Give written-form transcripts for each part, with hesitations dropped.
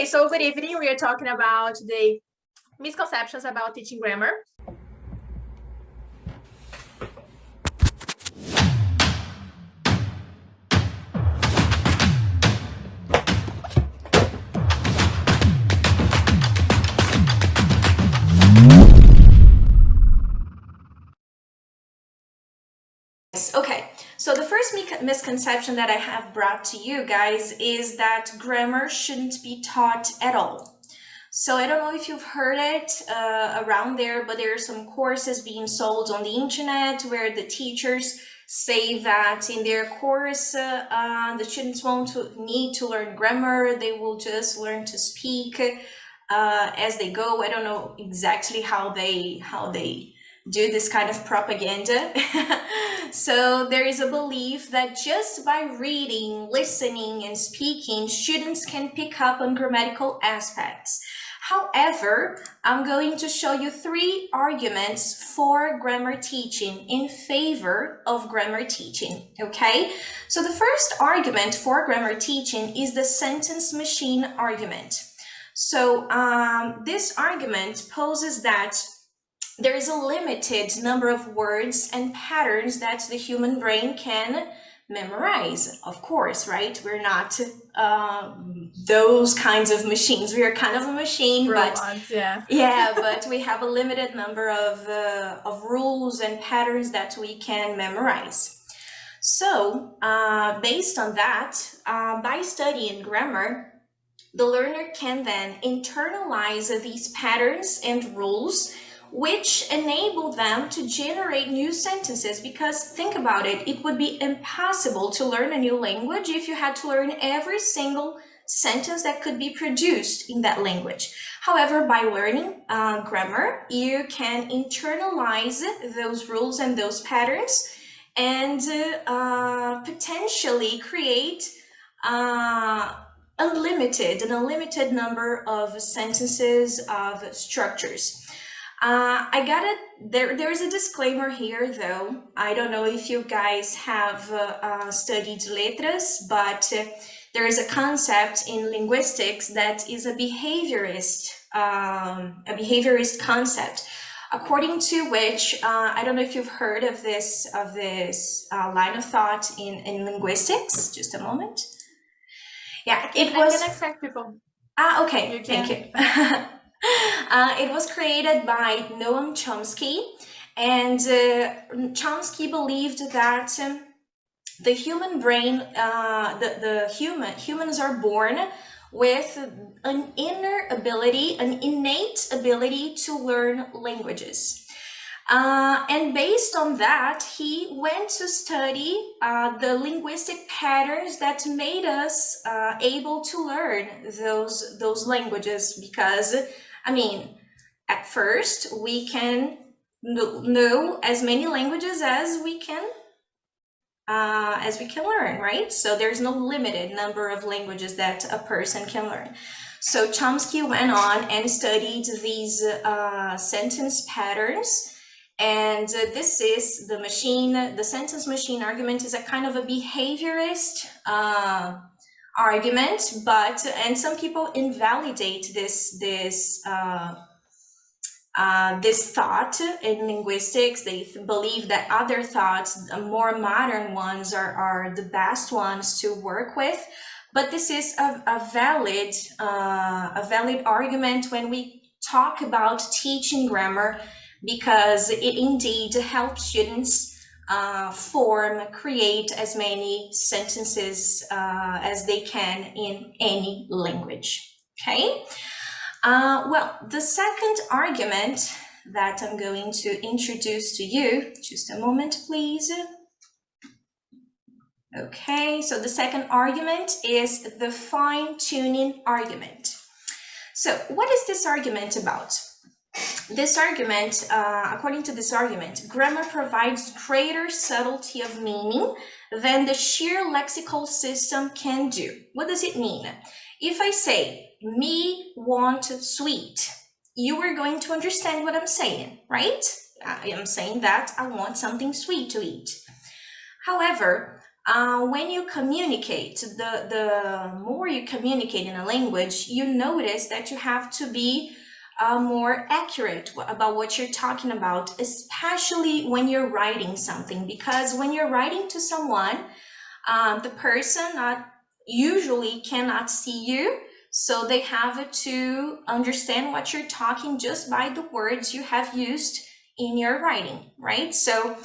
Okay, so good evening. We are talking about the misconceptions about teaching grammar. Okay, so the first misconception that I have brought to you guys is that grammar shouldn't be taught at all. So I don't know if you've heard it around there, but there are some courses being sold on the internet where the teachers say that in their course the students won't need to learn grammar, they will just learn to speak as they go. I don't know exactly how they do this kind of propaganda. So there is a belief that just by reading, listening, and speaking, students can pick up on grammatical aspects. However, I'm going to show you 3 arguments for grammar teaching in favor of grammar teaching, okay? So the first argument for grammar teaching is the sentence machine argument. So this argument poses that there is a limited number of words and patterns that the human brain can memorize. Of course, right? We're not those kinds of machines. We are kind of a machine, Robots, but but we have a limited number of rules and patterns that we can memorize. So based on that, by studying grammar, the learner can then internalize these patterns and rules, which enable them to generate new sentences. Because think about it, it would be impossible to learn a new language if you had to learn every single sentence that could be produced in that language. However, by learning grammar, you can internalize those rules and those patterns and potentially create an unlimited number of sentences, of structures. I got it. There's a disclaimer here, though. I don't know if you guys have studied letras, but there is a concept in linguistics that is a behaviorist concept, according to which I don't know if you've heard of this line of thought in linguistics. Just a moment. Yeah, I can accept people. Okay, thank you. It was created by Noam Chomsky, and Chomsky believed that the human brain, humans are born with an innate ability to learn languages. And based on that, he went to study the linguistic patterns that made us able to learn those languages. Because, I mean, at first we can know as many languages as we can learn, right? So there's no limited number of languages that a person can learn. So Chomsky went on and studied these sentence patterns. And this is the sentence machine argument is a kind of a behaviorist argument, and some people invalidate this thought in linguistics. They believe that other thoughts, more modern ones, are the best ones to work with. But this is a valid argument when we talk about teaching grammar, because it indeed helps students create as many sentences as they can in any language. Okay? Well, the second argument that I'm going to introduce to you, just a moment, please. Okay, so the second argument is the fine-tuning argument. So what is this argument about? This argument, according to this argument, grammar provides greater subtlety of meaning than the sheer lexical system can do. What does it mean? If I say, me want sweet, you are going to understand what I'm saying, right? I am saying that I want something sweet to eat. However, When you communicate, the more you communicate in a language, you notice that you have to be more accurate about what you're talking about, especially when you're writing something. Because when you're writing to someone, the person usually cannot see you, so they have to understand what you're talking just by the words you have used in your writing, right? So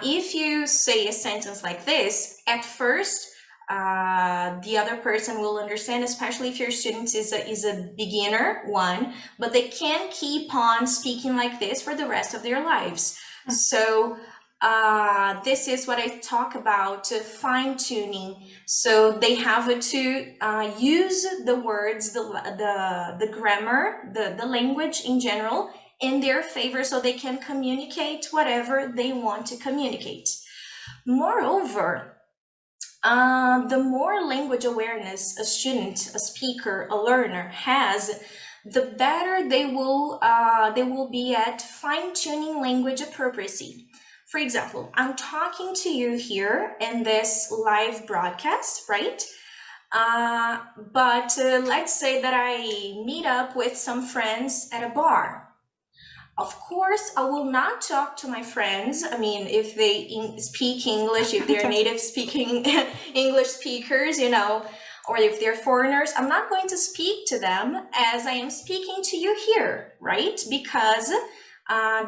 if you say a sentence like this, at first, the other person will understand, especially if your student is a beginner one, but they can't keep on speaking like this for the rest of their lives. So this is what I talk about, fine-tuning. So they have to use the words, the grammar, the language in general, in their favor, so they can communicate whatever they want to communicate. Moreover, the more language awareness a student, a speaker, a learner has, the better they will be at fine-tuning language appropriacy. For example, I'm talking to you here in this live broadcast, right? But let's say that I meet up with some friends at a bar. Of course, I will not talk to my friends. I mean, if they speak English, if they're native speaking English speakers, you know, or if they're foreigners, I'm not going to speak to them as I am speaking to you here, right? Because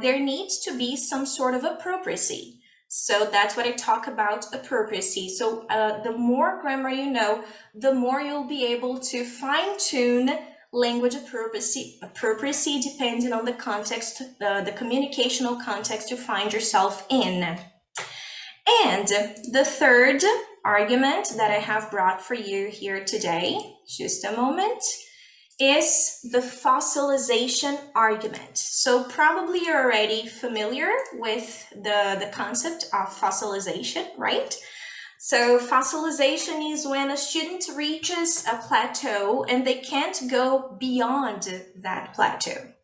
there needs to be some sort of appropriacy. So that's what I talk about, appropriacy. So the more grammar you know, the more you'll be able to fine-tune language appropriacy depending on the context, the communicational context you find yourself in. And the third argument that I have brought for you here today, just a moment, is the fossilization argument. So probably you're already familiar with the concept of fossilization, right? So fossilization is when a student reaches a plateau and they can't go beyond that plateau.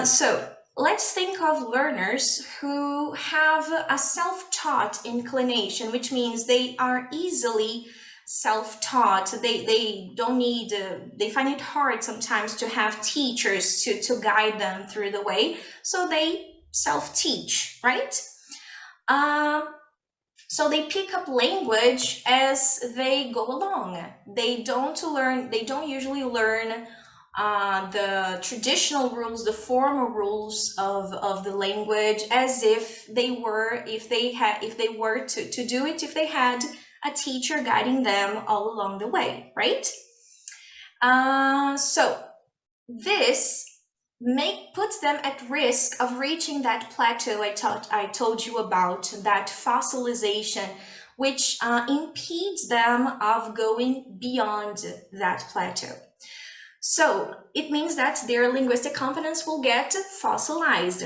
So let's think of learners who have a self-taught inclination, which means they are easily self-taught. They don't need, they find it hard sometimes to have teachers to guide them through the way, so they self-teach, right? So they pick up language as they go along. They don't usually learn the traditional rules, the formal rules of the language as if they were, if they were to do it, if they had a teacher guiding them all along the way, right? So this puts them at risk of reaching that plateau I told you about, that fossilization, which impedes them of going beyond that plateau. So it means that their linguistic competence will get fossilized.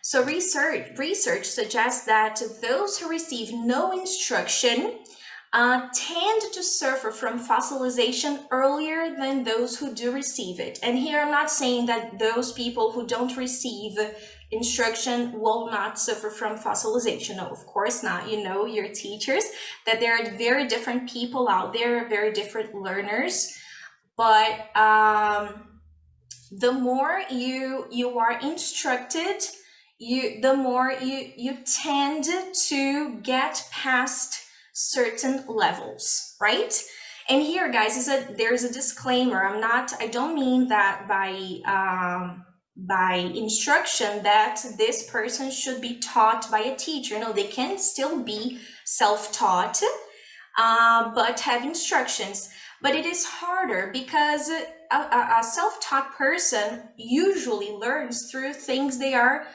So research suggests that those who receive no instruction tend to suffer from fossilization earlier than those who do receive it. And here I'm not saying that those people who don't receive instruction will not suffer from fossilization. No, of course not. You know, your teachers, that there are very different people out there, very different learners. But the more you are instructed, the more you tend to get past certain levels, right? And here, guys, there's a disclaimer. I don't mean that by instruction that this person should be taught by a teacher. No, they can still be self-taught, but have instructions. But it is harder because a self-taught person usually learns through things they're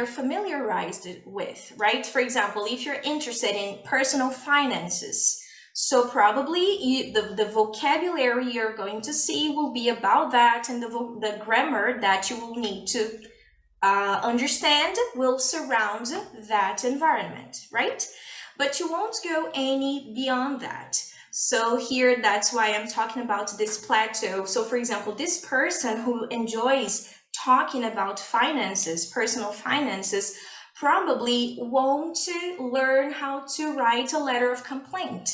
familiarized with, right? For example, if you're interested in personal finances, so probably the vocabulary you're going to see will be about that, and the grammar that you will need to understand will surround that environment, right? But you won't go any beyond that. So here, that's why I'm talking about this plateau. So for example, this person who enjoys talking about finances, personal finances, probably won't learn how to write a letter of complaint,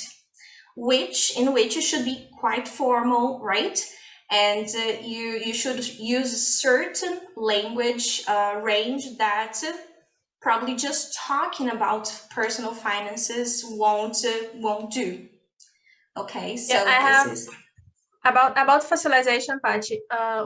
in which you should be quite formal, right? And you should use a certain language range that probably just talking about personal finances won't do. Okay, Yeah, so I this have is about facilization, Pachi.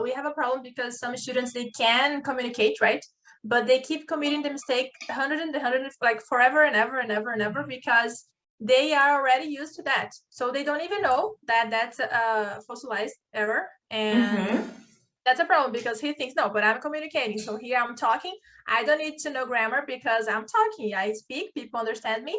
We have a problem because some students, they can communicate, right? But they keep committing the mistake 100 like forever and ever and ever and ever, because they are already used to that. So they don't even know that that's a fossilized error. And that's a problem because he thinks, no, but I'm communicating. So here I'm talking. I don't need to know grammar because I'm talking. I speak, people understand me.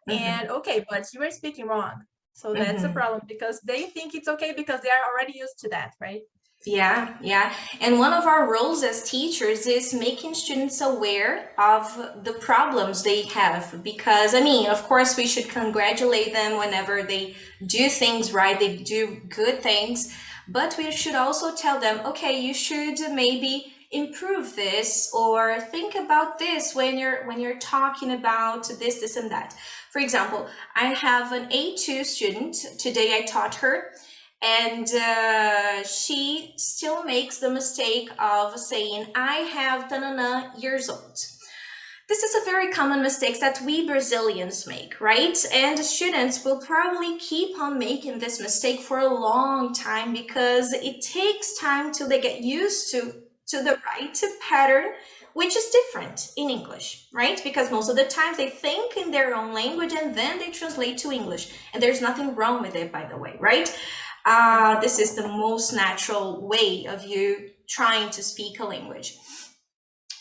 And okay, but you were speaking wrong. So that's a problem because they think it's okay because they are already used to that, right? Yeah, yeah. And one of our roles as teachers is making students aware of the problems they have. Because, I mean, of course, we should congratulate them whenever they do things right, they do good things. But we should also tell them, okay, you should maybe improve this or think about this when you're talking about this and that. For example, I have an A2 student. Today I taught her, and she still makes the mistake of saying, I have years old. This is a very common mistake that we Brazilians make, right? And students will probably keep on making this mistake for a long time because it takes time till they get used to the right pattern, which is different in English, right? Because most of the time they think in their own language and then they translate to English. And there's nothing wrong with it, by the way, right? This is the most natural way of you trying to speak a language.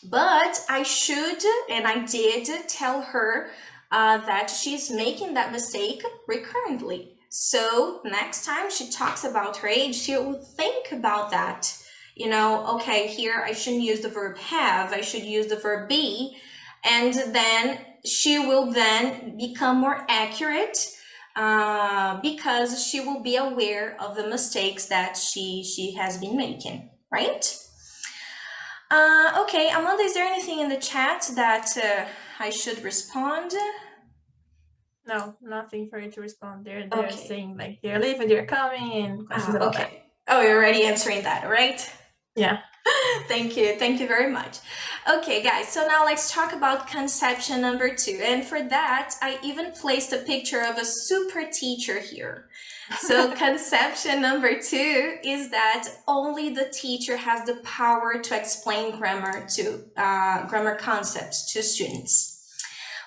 But I should, and I did tell her that she's making that mistake recurrently. So next time she talks about her age, she'll think about that. You know, okay, here I shouldn't use the verb have, I should use the verb be. And then she will then become more accurate because she will be aware of the mistakes that she has been making, right? Okay, Amanda, is there anything in the chat that I should respond? No, nothing for you to respond. They're Okay. saying like they're leaving, they're coming, and questions about that. Okay. Oh, you're already answering that, all right? Yeah. Thank you very much. Okay, guys, so now let's talk about conception number 2. And for that, I even placed a picture of a super teacher here. So conception number 2 is that only the teacher has the power to explain grammar concepts to students.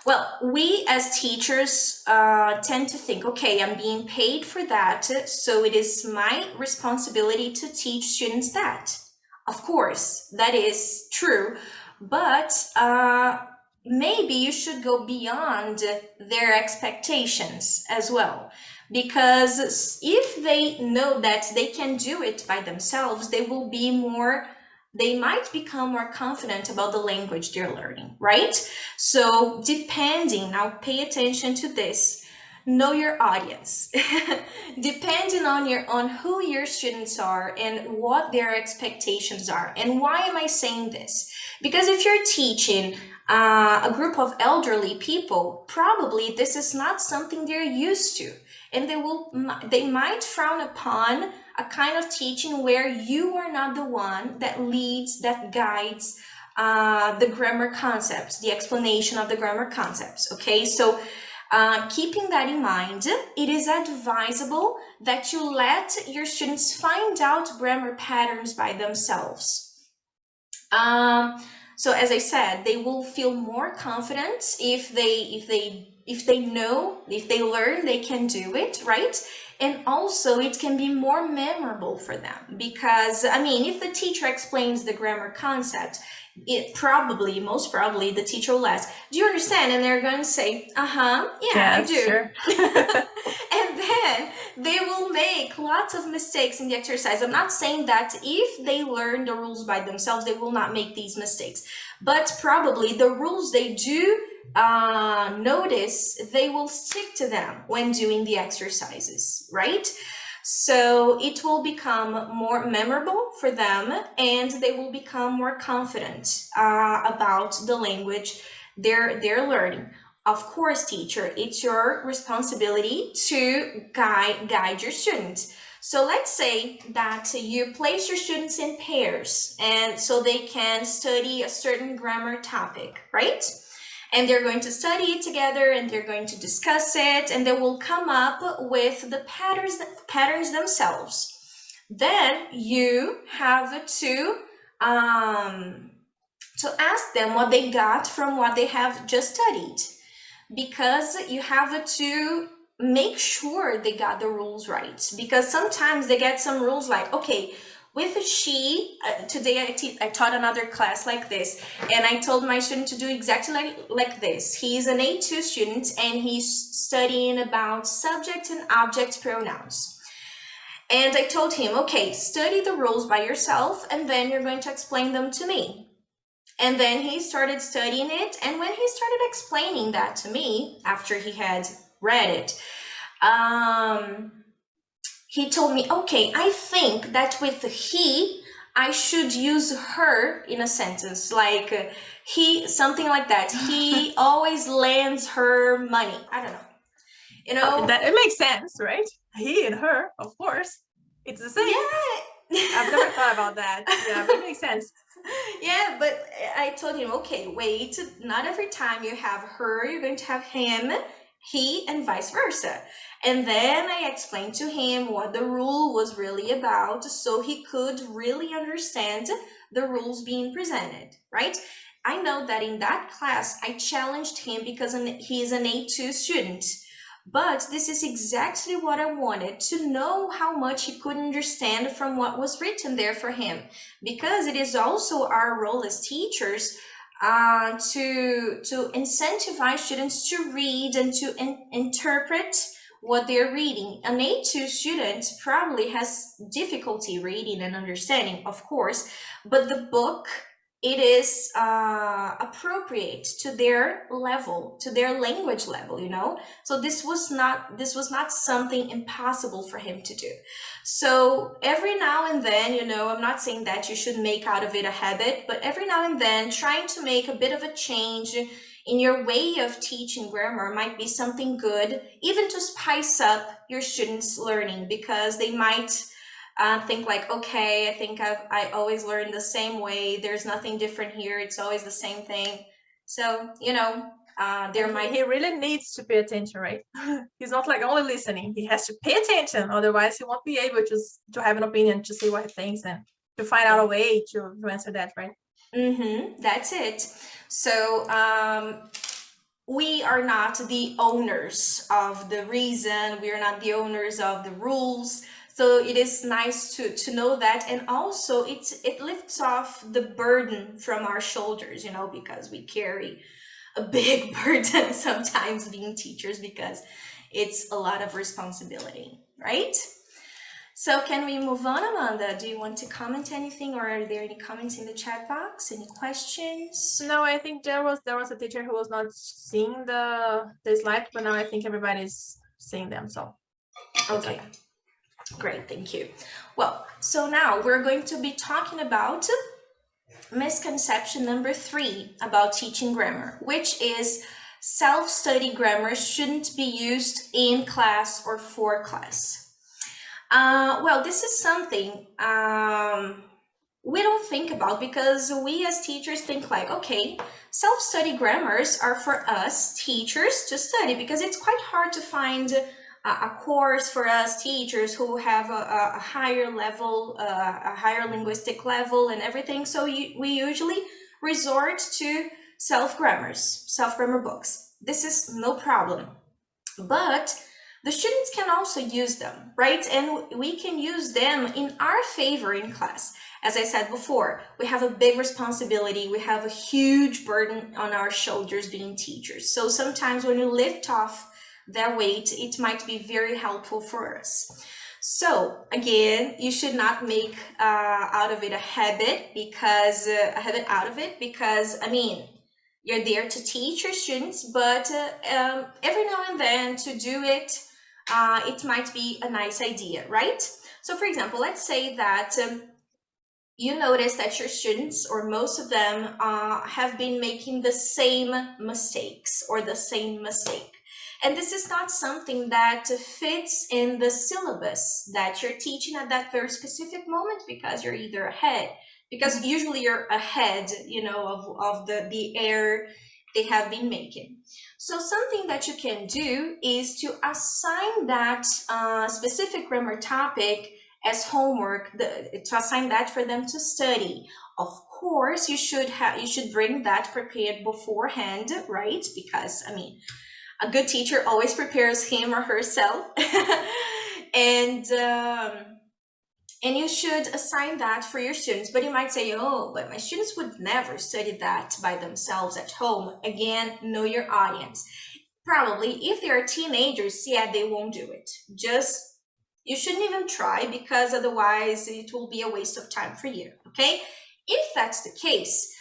Well, we as teachers tend to think, okay, I'm being paid for that, so it is my responsibility to teach students that. Of course, that is true, but maybe you should go beyond their expectations as well. Because if they know that they can do it by themselves, they might become more confident about the language they're learning, right? So now pay attention to this. Know your audience. Depending on who your students are and what their expectations are. And why am I saying this? Because if you're teaching a group of elderly people, probably this is not something they're used to. And they might frown upon a kind of teaching where you are not the one that leads, that guides the grammar concepts, the explanation of the grammar concepts, okay? So keeping that in mind, it is advisable that you let your students find out grammar patterns by themselves. So as I said, they will feel more confident if they know, if they learn, they can do it, right? And also it can be more memorable for them because, I mean, if the teacher explains the grammar concept, most probably the teacher will ask, do you understand? And they're going to say, yeah, I do. Sure. And then they will make lots of mistakes in the exercise. I'm not saying that if they learn the rules by themselves, they will not make these mistakes, but probably the rules they do notice, they will stick to them when doing the exercises, right? So it will become more memorable for them and they will become more confident about the language They're learning. Of course, teacher, it's your responsibility to guide your students. So let's say that you place your students in pairs, and so they can study a certain grammar topic, right? And they're going to study it together, and they're going to discuss it, and they will come up with the patterns themselves. Then you have to ask them what they got from what they have just studied, because you have to make sure they got the rules right, because sometimes they get some rules like, okay, with a she, today I taught another class like this, and I told my student to do exactly like this. He's an A2 student, and he's studying about subject and object pronouns. And I told him, okay, study the rules by yourself, and then you're going to explain them to me. And then he started studying it, and when he started explaining that to me, after he had read it, he told me, okay, I think that with he, I should use her in a sentence, like he, something like that. He always lends her money. I don't know. You know, that it makes sense, right? He and her, of course, it's the same. Yeah. I've never thought about that. Yeah, but it makes sense. Yeah, but I told him, okay, wait, not every time you have her, you're going to have him, he, and vice versa. And then I explained to him what the rule was really about, so he could really understand the rules being presented, right? I know that in that class, I challenged him because he's an A2 student. But this is exactly what I wanted, to know how much he could understand from what was written there for him. Because it is also our role as teachers to incentivize students to read and to interpret what they're reading. An A2 student probably has difficulty reading and understanding, of course, but the book, it is appropriate to their level, to their language level, you know. So this was not something impossible for him to do. So every now and then, you know, I'm not saying that you should make out of it a habit, but every now and then trying to make a bit of a change in your way of teaching grammar might be something good, even to spice up your students' learning, because they might think like, okay, I think I always learn the same way. There's nothing different here. It's always the same thing. So, you know, he really needs to pay attention, right? He's not like only listening. He has to pay attention. Otherwise, he won't be able to have an opinion, to see what he thinks, and to find out a way to answer that, right? That's it. So, we are not the owners of the reason. We are not the owners of the rules. So it is nice to know that, and also it lifts off the burden from our shoulders, you know, because we carry a big burden sometimes being teachers, because it's a lot of responsibility, right? So can we move on, Amanda? Do you want to comment anything, or are there any comments in the chat box? Any questions? No, I think there was a teacher who was not seeing the slide, but now I think everybody's seeing them. So okay. Great, thank you. Well, so now we're going to be talking about misconception number 3 about teaching grammar, which is self-study grammar shouldn't be used in class or for class. Well, this is something we don't think about, because we as teachers think like, okay, self-study grammars are for us teachers to study, because it's quite hard to find a course for us teachers who have a higher level, a higher linguistic level and everything. So we usually resort to self-grammar books. This is no problem. But the students can also use them, right? And we can use them in our favor in class. As I said before, we have a big responsibility. We have a huge burden on our shoulders being teachers. So sometimes when we lift off that weight, it might be very helpful for us. So again, you should not make out of it a habit, because I mean, you're there to teach your students, but every now and then to do it, it might be a nice idea, right? So for example, let's say that you notice that your students, or most of them, have been making the same mistakes or the same mistake. And this is not something that fits in the syllabus that you're teaching at that very specific moment, because you're either ahead, because usually you're ahead, of the error they have been making. So something that you can do is to assign that specific grammar topic as homework, to assign that for them to study. Of course, you should bring that prepared beforehand, right? Because a good teacher always prepares him or herself, and you should assign that for your students. But you might say, oh, but my students would never study that by themselves at home. Again, know your audience. Probably, if they're teenagers, yeah, they won't do it. You shouldn't even try, because otherwise it will be a waste of time for you, okay? If that's the case,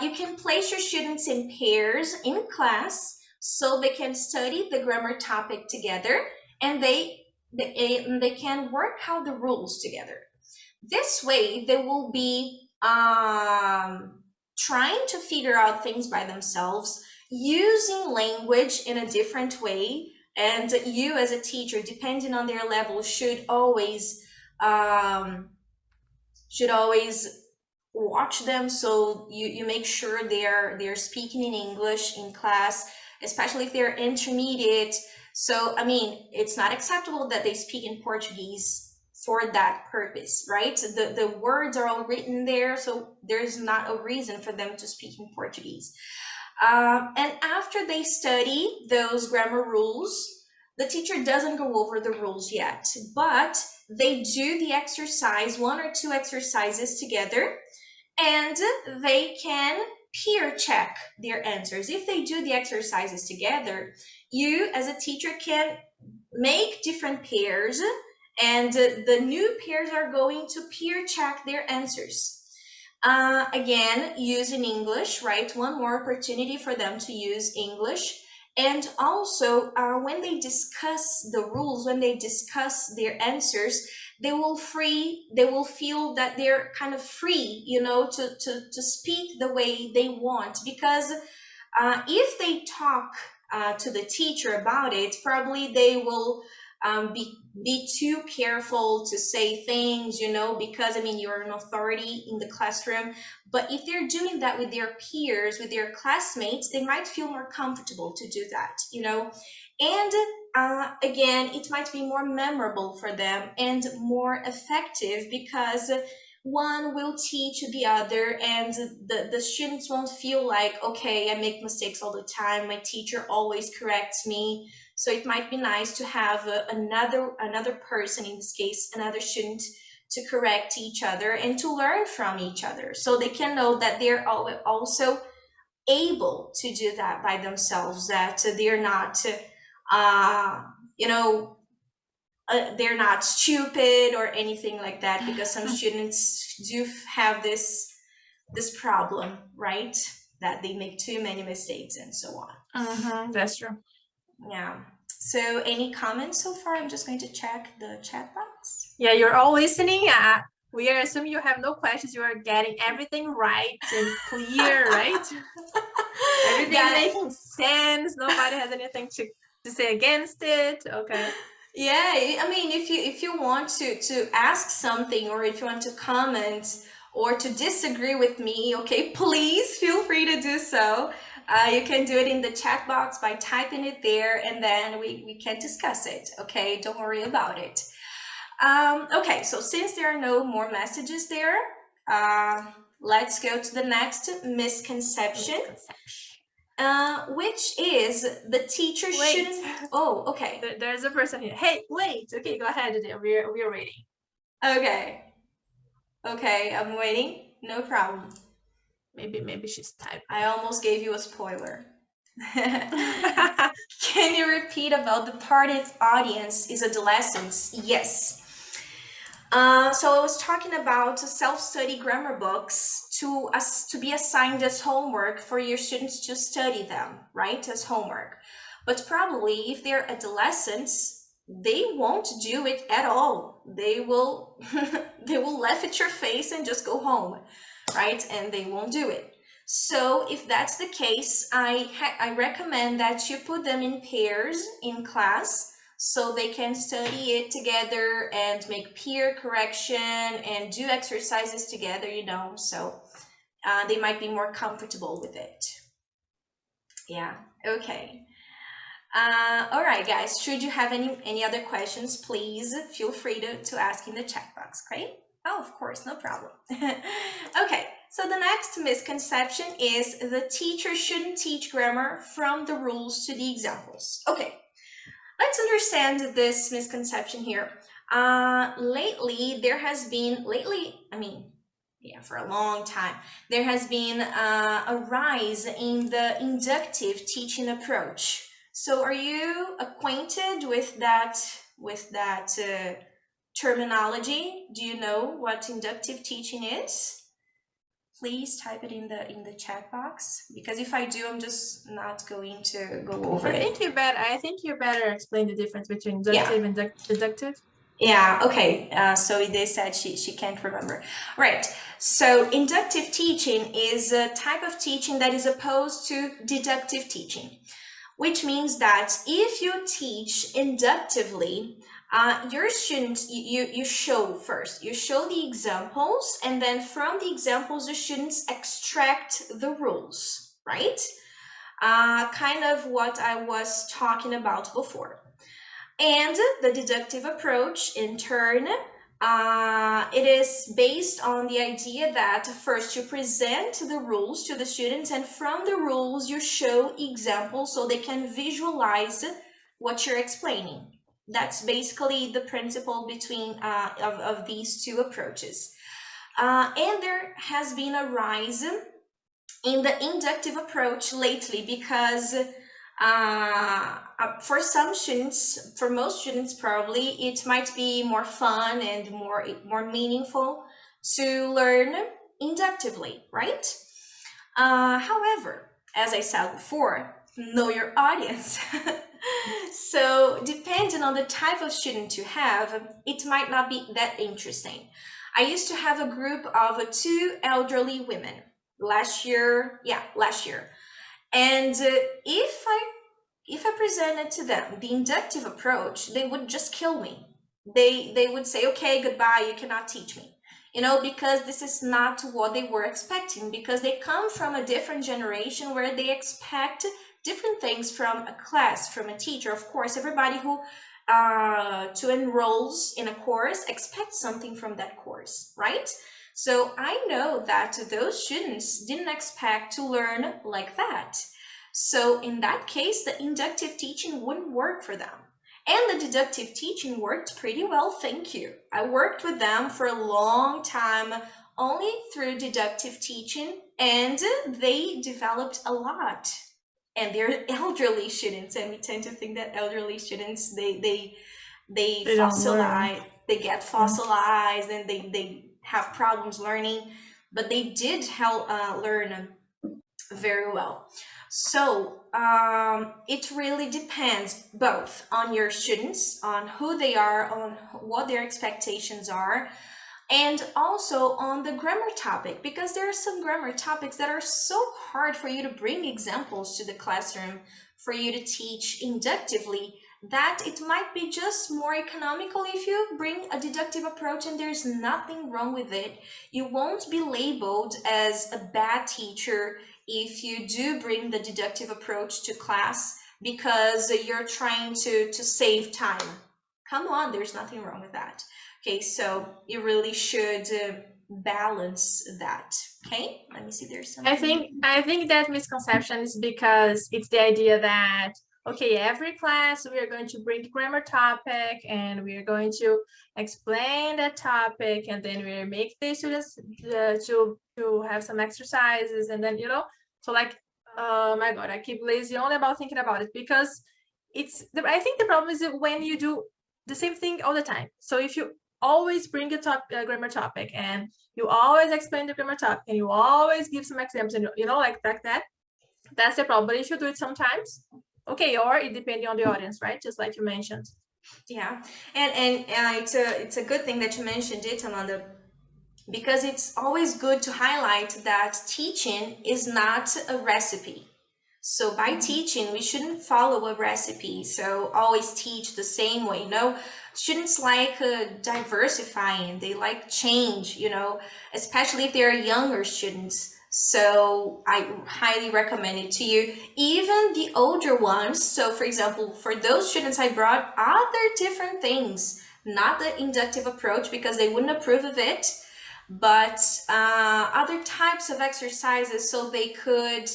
you can place your students in pairs in class so they can study the grammar topic together, and they can work out the rules together. This way, they will be trying to figure out things by themselves, using language in a different way. And you, as a teacher, depending on their level, should always watch them, so you make sure they're speaking in English in class, especially if they're intermediate. So it's not acceptable that they speak in Portuguese for that purpose, right? The words are all written there, so there's not a reason for them to speak in Portuguese. And after they study those grammar rules, the teacher doesn't go over the rules yet, but they do the exercise, one or two exercises together, and they can peer check their answers. If they do the exercises together, you as a teacher can make different pairs, and the new pairs are going to peer check their answers. Again, using English, right? One more opportunity for them to use English. And also, when they discuss the rules, when they discuss their answers, they will feel that they're kind of free, to speak the way they want. Because if they talk to the teacher about it, probably they will be too careful to say things, because you're an authority in the classroom. But if they're doing that with their peers, with their classmates, they might feel more comfortable to do that, and again, it might be more memorable for them and more effective, because one will teach the other, and the students won't feel like, okay, I make mistakes all the time, my teacher always corrects me. So it might be nice to have another person, in this case another student, to correct each other and to learn from each other, so they can know that they're also able to do that by themselves, that they're not you know they're not stupid or anything like that, because some students do have this problem, right? That they make too many mistakes and so on. That's true. Yeah. So any comments so far? I'm just going to check the chat box. Yeah, you're all listening. We are assuming you have no questions. You are getting everything right and clear, right? Everything making sense. Nobody has anything to say against it. Okay. Yeah, if you want to ask something, or if you want to comment or to disagree with me, okay, please feel free to do so. You can do it in the chat box by typing it there, and then we can discuss it, okay? Don't worry about it. Okay, so since there are no more messages there, let's go to the next misconception. Which is the teacher shouldn't. Oh, okay. There's a person here. Hey, wait. Okay, go ahead. We're waiting. Okay, I'm waiting. No problem. Maybe she's typing. I almost gave you a spoiler. Can you repeat about the target audience is adolescents? Yes. So I was talking about self-study grammar books to be assigned as homework for your students to study them, right, as homework. But probably if they're adolescents, they won't do it at all. They will they will laugh at your face and just go home, right? And they won't do it. So if that's the case, I recommend that you put them in pairs in class so they can study it together and make peer correction and do exercises together, so they might be more comfortable with it. Yeah, okay. All right, guys, should you have any other questions, please feel free to ask in the chat box, okay? Oh, of course, no problem. Okay, so the next misconception is the teacher shouldn't teach grammar from the rules to the examples. Okay, let's understand this misconception here. For a long time, there has been a rise in the inductive teaching approach. So are you acquainted with that terminology? Do you know what inductive teaching is? Please type it in the chat box, because if I do, I'm just not going to go over it. I think you better explain the difference between inductive and deductive. Yeah, okay. So they said she can't remember. Right. So inductive teaching is a type of teaching that is opposed to deductive teaching, which means that if you teach inductively, your students, you show first, you show the examples, and then from the examples, the students extract the rules, right? Kind of what I was talking about before. And the deductive approach, in turn, it is based on the idea that first you present the rules to the students, and from the rules you show examples so they can visualize what you're explaining. That's basically the principle between of these two approaches. And there has been a rise in the inductive approach lately because for some students, for most students probably, it might be more fun and more meaningful to learn inductively, right? However, as I said before, know your audience. So depending on the type of student you have, it might not be that interesting. I used to have a group of 2 elderly women last year, and if I presented to them the inductive approach, they would just kill me. They would say, okay, goodbye, you cannot teach me. Because this is not what they were expecting, because they come from a different generation where they expect different things from a class, from a teacher. Of course, everybody who to enrolls in a course expects something from that course, right? So I know that those students didn't expect to learn like that. So in that case, the inductive teaching wouldn't work for them. And the deductive teaching worked pretty well, thank you. I worked with them for a long time, only through deductive teaching, and they developed a lot. And they're elderly students, and we tend to think that elderly students, they fossilize, they get fossilized, and they have problems learning, but they did help learn very well. So it really depends both on your students, on who they are, on what their expectations are, and also on the grammar topic, because there are some grammar topics that are so hard for you to bring examples to the classroom, for you to teach inductively, that it might be just more economical if you bring a deductive approach, and there's nothing wrong with it. You won't be labeled as a bad teacher if you do bring the deductive approach to class because you're trying to save time. Come on, there's nothing wrong with that. Okay, so you really should balance that. Okay, let me see, there's something. I think that misconception is because it's the idea that, okay, every class we are going to bring grammar topic and we are going to explain that topic, and then we make the students to have some exercises, and then so like, oh my god, I keep lazy only about thinking about it, because I think the problem is that when you do the same thing all the time. So if you always bring a grammar topic, and you always explain the grammar topic, and you always give some examples, and like that, that's the problem. But if you do it sometimes, okay, or it depends on the audience, right? Just like you mentioned. Yeah, and it's a good thing that you mentioned it, Amanda, because it's always good to highlight that teaching is not a recipe. So by teaching, we shouldn't follow a recipe. So always teach the same way. No, students like diversifying. They like change. Especially if they're younger students. So I highly recommend it to you. Even the older ones. So for example, for those students, I brought other different things, not the inductive approach because they wouldn't approve of it, but other types of exercises so they could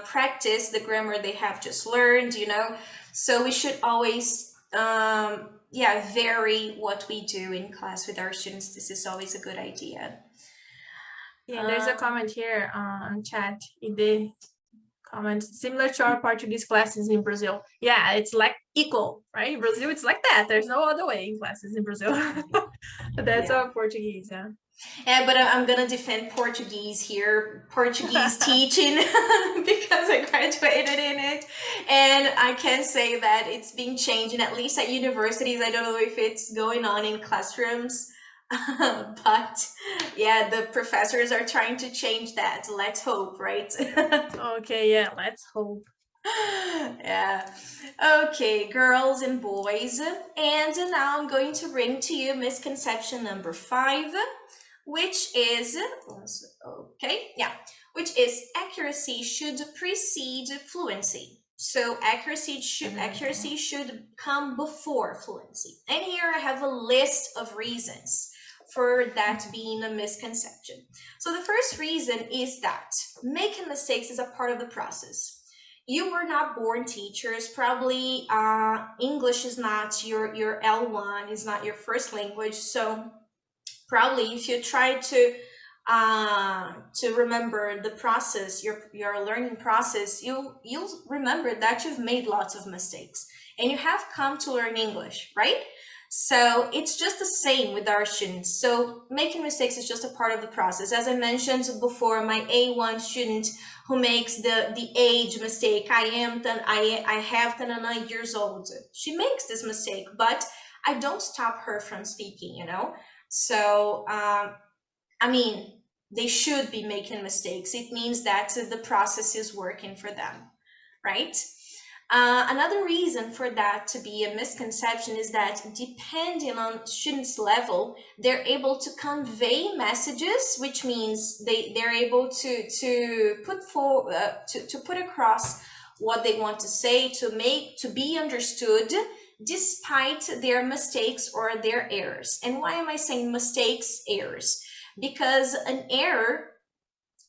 practice the grammar they have just learned. So we should always vary what we do in class with our students. This is always a good idea. Yeah, there's a comment here on chat in the comments, similar to our Portuguese classes in Brazil. Yeah, it's like equal, right? In Brazil, it's like that. There's no other way in classes in Brazil. That's our Portuguese, yeah. Yeah, but I'm gonna defend Portuguese here, Portuguese teaching, because I graduated in it, and I can say that it's been changing, at least at universities. I don't know if it's going on in classrooms, but yeah, the professors are trying to change that. Let's hope, right? Okay, yeah, let's hope. Yeah. Okay, girls and boys, and now I'm going to bring to you misconception number 5, which is which is accuracy should precede fluency. So accuracy should come before fluency. And here I have a list of reasons for that being a misconception. So the first reason is that making mistakes is a part of the process. You were not born teachers. Probably English is not your L1, is not your first language. So probably if you try to remember the process, your learning process, you'll remember that you've made lots of mistakes and you have come to learn English, right? So it's just the same with our students. So making mistakes is just a part of the process. As I mentioned before, my A1 student who makes the age mistake, I have 9 years old. She makes this mistake, but I don't stop her from speaking. So, I mean, they should be making mistakes. It means that the process is working for them, right? Another reason for that to be a misconception is that depending on students' level, they're able to convey messages, which means they're able to put across what they want to say to be understood despite their mistakes or their errors. And why am I saying mistakes, errors? Because an error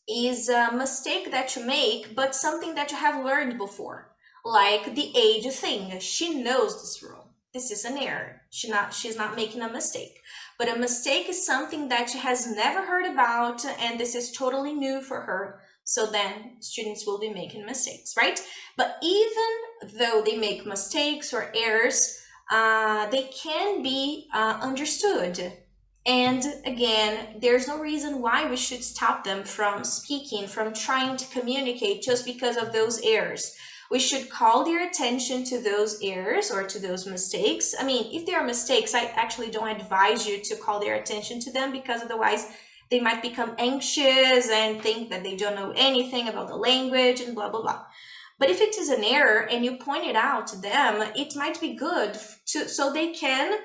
is a mistake that you make, but something that you have learned before, like the age thing. She knows this rule. This is an error. She's not making a mistake. But a mistake is something that she has never heard about, and this is totally new for her. So then students will be making mistakes, right? But even though they make mistakes or errors, they can be understood. And again, there's no reason why we should stop them from speaking, from trying to communicate just because of those errors. We should call their attention to those errors or to those mistakes. I mean, if there are mistakes, I actually don't advise you to call their attention to them, because otherwise they might become anxious and think that they don't know anything about the language and blah, blah, blah. But if it is an error and you point it out to them, it might be good so they can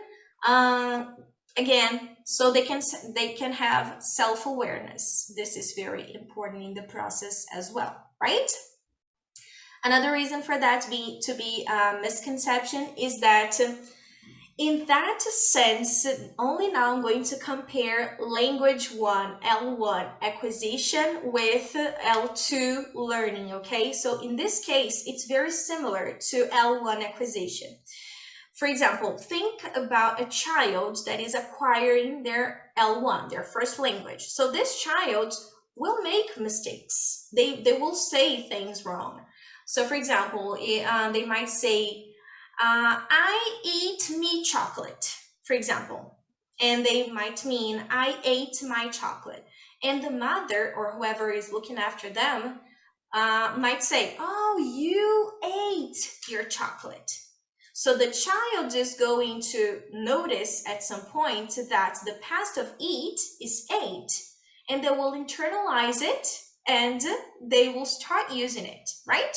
so they can have self-awareness. This is very important in the process as well, right? Another reason for that to be a misconception is that in that sense, only now I'm going to compare language 1, L1 acquisition with L2 learning, okay? So in this case, it's very similar to L1 acquisition. For example, think about a child that is acquiring their L1, their first language. So this child will make mistakes. They will say things wrong. So for example, they might say, I eat me chocolate, for example. And they might mean, I ate my chocolate. And the mother or whoever is looking after them might say, oh, you ate your chocolate. So the child is going to notice at some point that the past of eat is ate, and they will internalize it and they will start using it, right?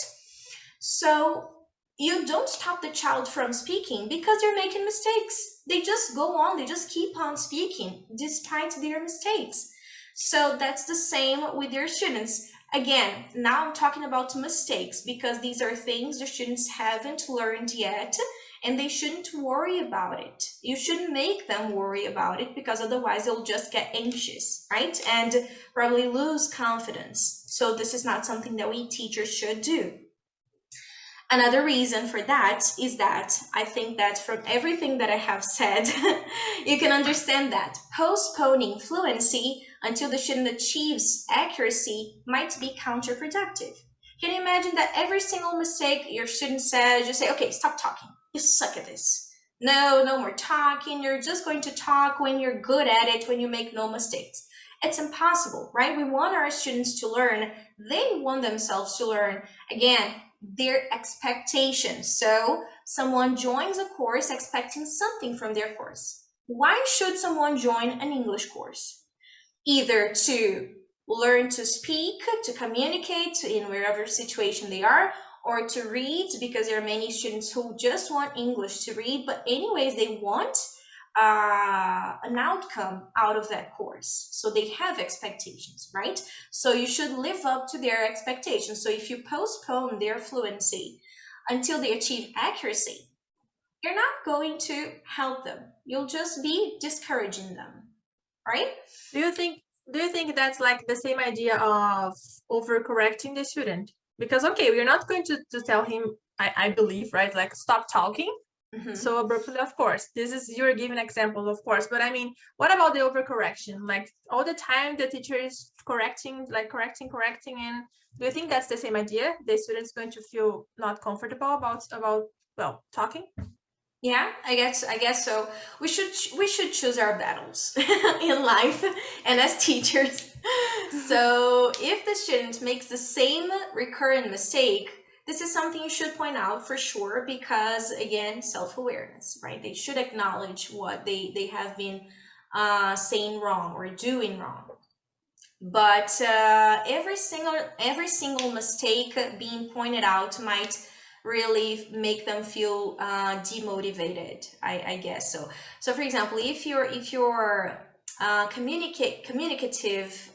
So you don't stop the child from speaking because they're making mistakes. They just go on, they just keep on speaking despite their mistakes. So that's the same with your students. Again, now I'm talking about mistakes because these are things the students haven't learned yet and they shouldn't worry about it. You shouldn't make them worry about it because otherwise they'll just get anxious, right? And probably lose confidence. So this is not something that we teachers should do. Another reason for that is that I think that from everything that I have said, you can understand that postponing fluency until the student achieves accuracy might be counterproductive. Can you imagine that every single mistake your student says, you say, okay, stop talking. You suck at this. No, no more talking. You're just going to talk when you're good at it, when you make no mistakes. It's impossible, right? We want our students to learn. They want themselves to learn. Again, their expectations. So someone joins a course expecting something from their course. Why should someone join an English course? Either to learn to speak, to communicate in wherever situation they are, or to read, because there are many students who just want English to read, but anyways, they want an outcome out of that course. So they have expectations, right? So you should live up to their expectations. So if you postpone their fluency until they achieve accuracy, you're not going to help them. You'll just be discouraging them, right? Do you think that's like the same idea of overcorrecting the student? Because okay, we're not going to tell him, I believe, right? Like stop talking so abruptly, of course. This is you're giving example, of course. But I mean, what about the overcorrection? Like all the time the teacher is correcting, like correcting, and do you think that's the same idea? The student's going to feel not comfortable about well talking? Yeah, I guess so. We should choose our battles in life and as teachers. So if the student makes the same recurrent mistake, this is something you should point out for sure because again, self-awareness, right? They should acknowledge what they have been saying wrong or doing wrong. But every single mistake being pointed out might really make them feel demotivated. I guess so. So for example, if your communicative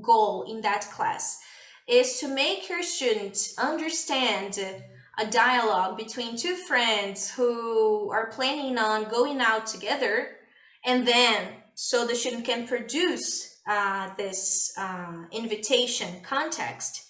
goal in that class is to make your student understand a dialogue between two friends who are planning on going out together, and then so the student can produce this invitation context,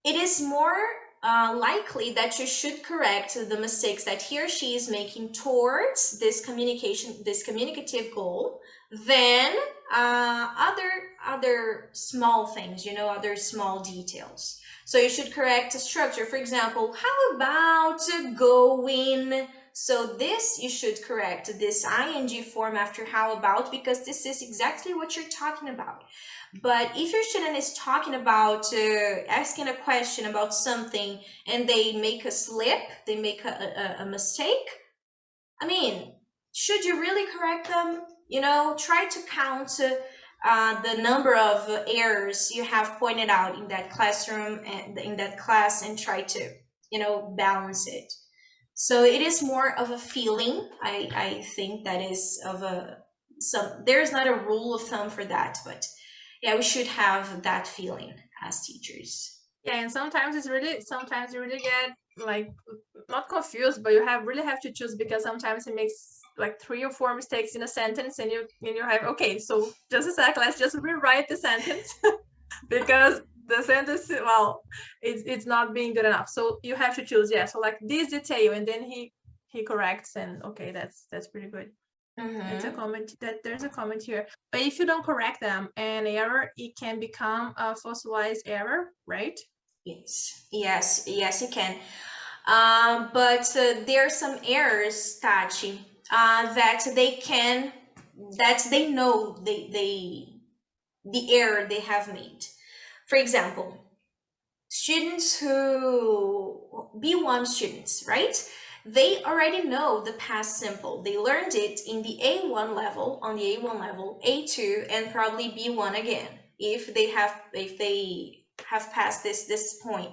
it is more likely that you should correct the mistakes that he or she is making towards this communicative goal than other small things, other small details. So you should correct the structure. For example, how about going? So this you should correct this ing form after how about, because this is exactly what you're talking about. But if your student is talking about asking a question about something and they make a slip, they make a mistake, I mean, should you really correct them? Try to count the number of errors you have pointed out in that classroom and in that class and try to, balance it. So it is more of a feeling. I think that is of there's not a rule of thumb for that, but yeah, we should have that feeling as teachers. Yeah, and sometimes you really get like not confused, but you really have to choose because sometimes it makes like 3 or 4 mistakes in a sentence, and you have okay, so just a sec, let's just rewrite the sentence because the sentence, well, it's not being good enough. So you have to choose, yeah. So like this detail, and then he corrects, and okay, that's pretty good. It's a Mm-hmm. comment that there's a comment here. But if you don't correct them, an error, it can become a fossilized error, right? Yes, you can. But there are some errors, Tachi, that they know the error they have made. For example, students who B1 students, right? They already know the past simple. They learned it in the A1 level, on the A1 level, A2, and probably B1 again, if they have passed this point.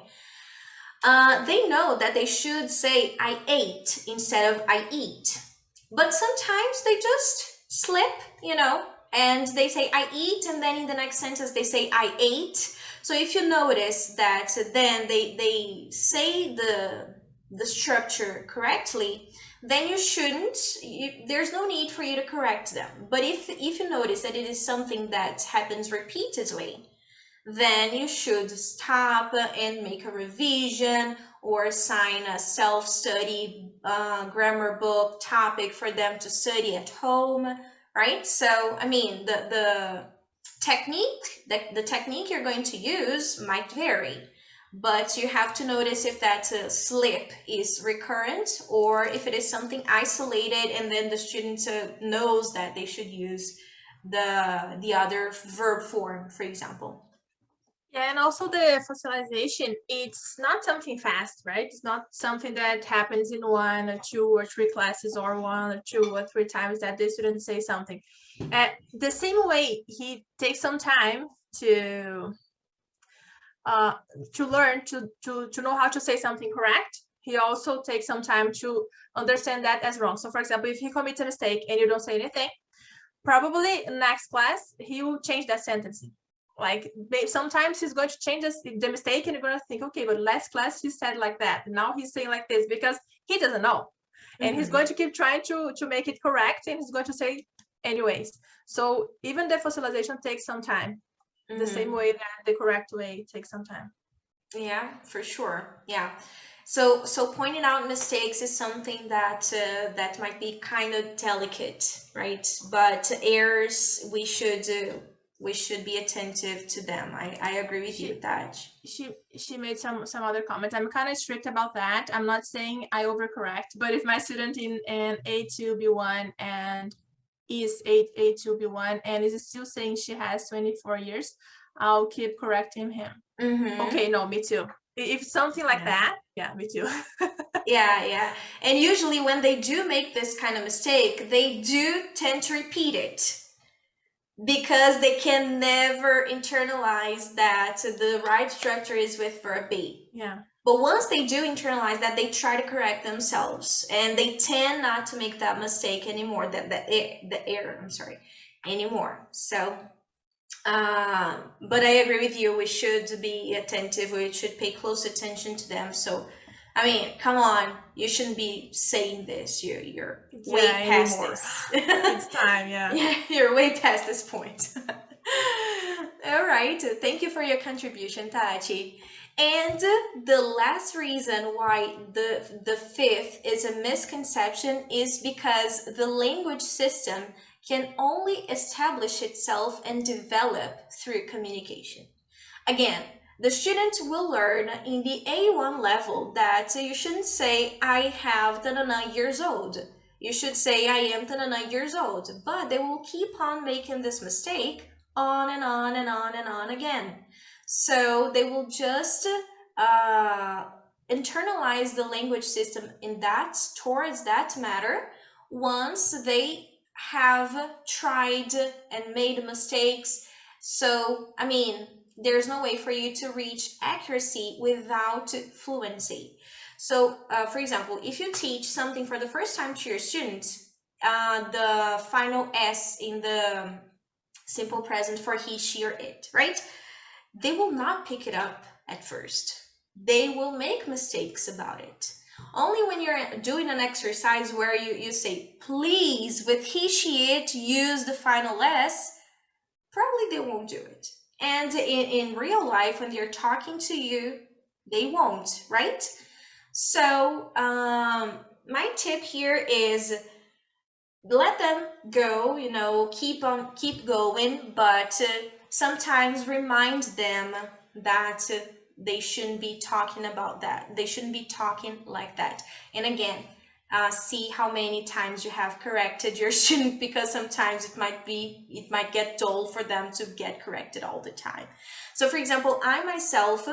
They know that they should say I ate instead of I eat. But sometimes they just slip, and they say I eat, and then in the next sentence they say I ate. So if you notice that then they say the structure correctly, then you shouldn't, there's no need for you to correct them. But if you notice that it is something that happens repeatedly, then you should stop and make a revision or assign a self-study grammar book topic for them to study at home, right? So, I mean, the technique you're going to use might vary, but you have to notice if that slip is recurrent or if it is something isolated, and then the student knows that they should use the other verb form, for example. Yeah, and also the fossilization, it's not something fast, right? It's not something that happens in 1 or 2 or 3 classes, or 1 or 2 or 3 times that the student say something. The same way he takes some time to learn to know how to say something correct, he also takes some time to understand that as wrong. So for example, if he commits a mistake and you don't say anything, probably next class he will change that sentence. Like sometimes he's going to change the mistake, and you're going to think, okay, but last class he said like that, now he's saying like this, because he doesn't know. And he's going to keep trying to make it correct, and he's going to say anyways. So even the fossilization takes some time, the same way that the correct way takes some time. Yeah, for sure. Yeah. So pointing out mistakes is something that that might be kind of delicate, right? But errors, we should be attentive to them. I agree with you with that. She made some other comments. I'm kind of strict about that. I'm not saying I overcorrect, but if my student in A2 B1 and is A2 B1 and is still saying she has 24 years, I'll keep correcting him. Okay, no, me too. If something like that, yeah, me too. Yeah. And usually when they do make this kind of mistake, they do tend to repeat it because they can never internalize that the right structure is with verb be. Yeah. But once they do internalize that, they try to correct themselves, and they tend not to make that mistake anymore, the error, anymore. So, but I agree with you. We should be attentive. We should pay close attention to them. So, I mean, come on, you shouldn't be saying this. You're way past anymore. this. It's time, yeah. Yeah, you're way past this point. All right. Thank you for your contribution, Tachi. And the last reason why the fifth is a misconception is because the language system can only establish itself and develop through communication. Again, the student will learn in the A1 level that you shouldn't say, I have years old. You should say, I am years old. But they will keep on making this mistake on and on and on and on again. So they will just internalize the language system towards that matter once they have tried and made mistakes. So, I mean, there's no way for you to reach accuracy without fluency. So, for example, if you teach something for the first time to your students, the final S in the simple present for he, she, or it, right? They will not pick it up at first. They will make mistakes about it. Only when you're doing an exercise where you say, please, with he, she, it, use the final S, probably they won't do it. And in real life, when they're talking to you, they won't, right? So my tip here is let them go, keep going, but sometimes remind them that they shouldn't be talking about that. They shouldn't be talking like that. And again, see how many times you have corrected your student, because sometimes it might get dull for them to get corrected all the time. So for example, I myself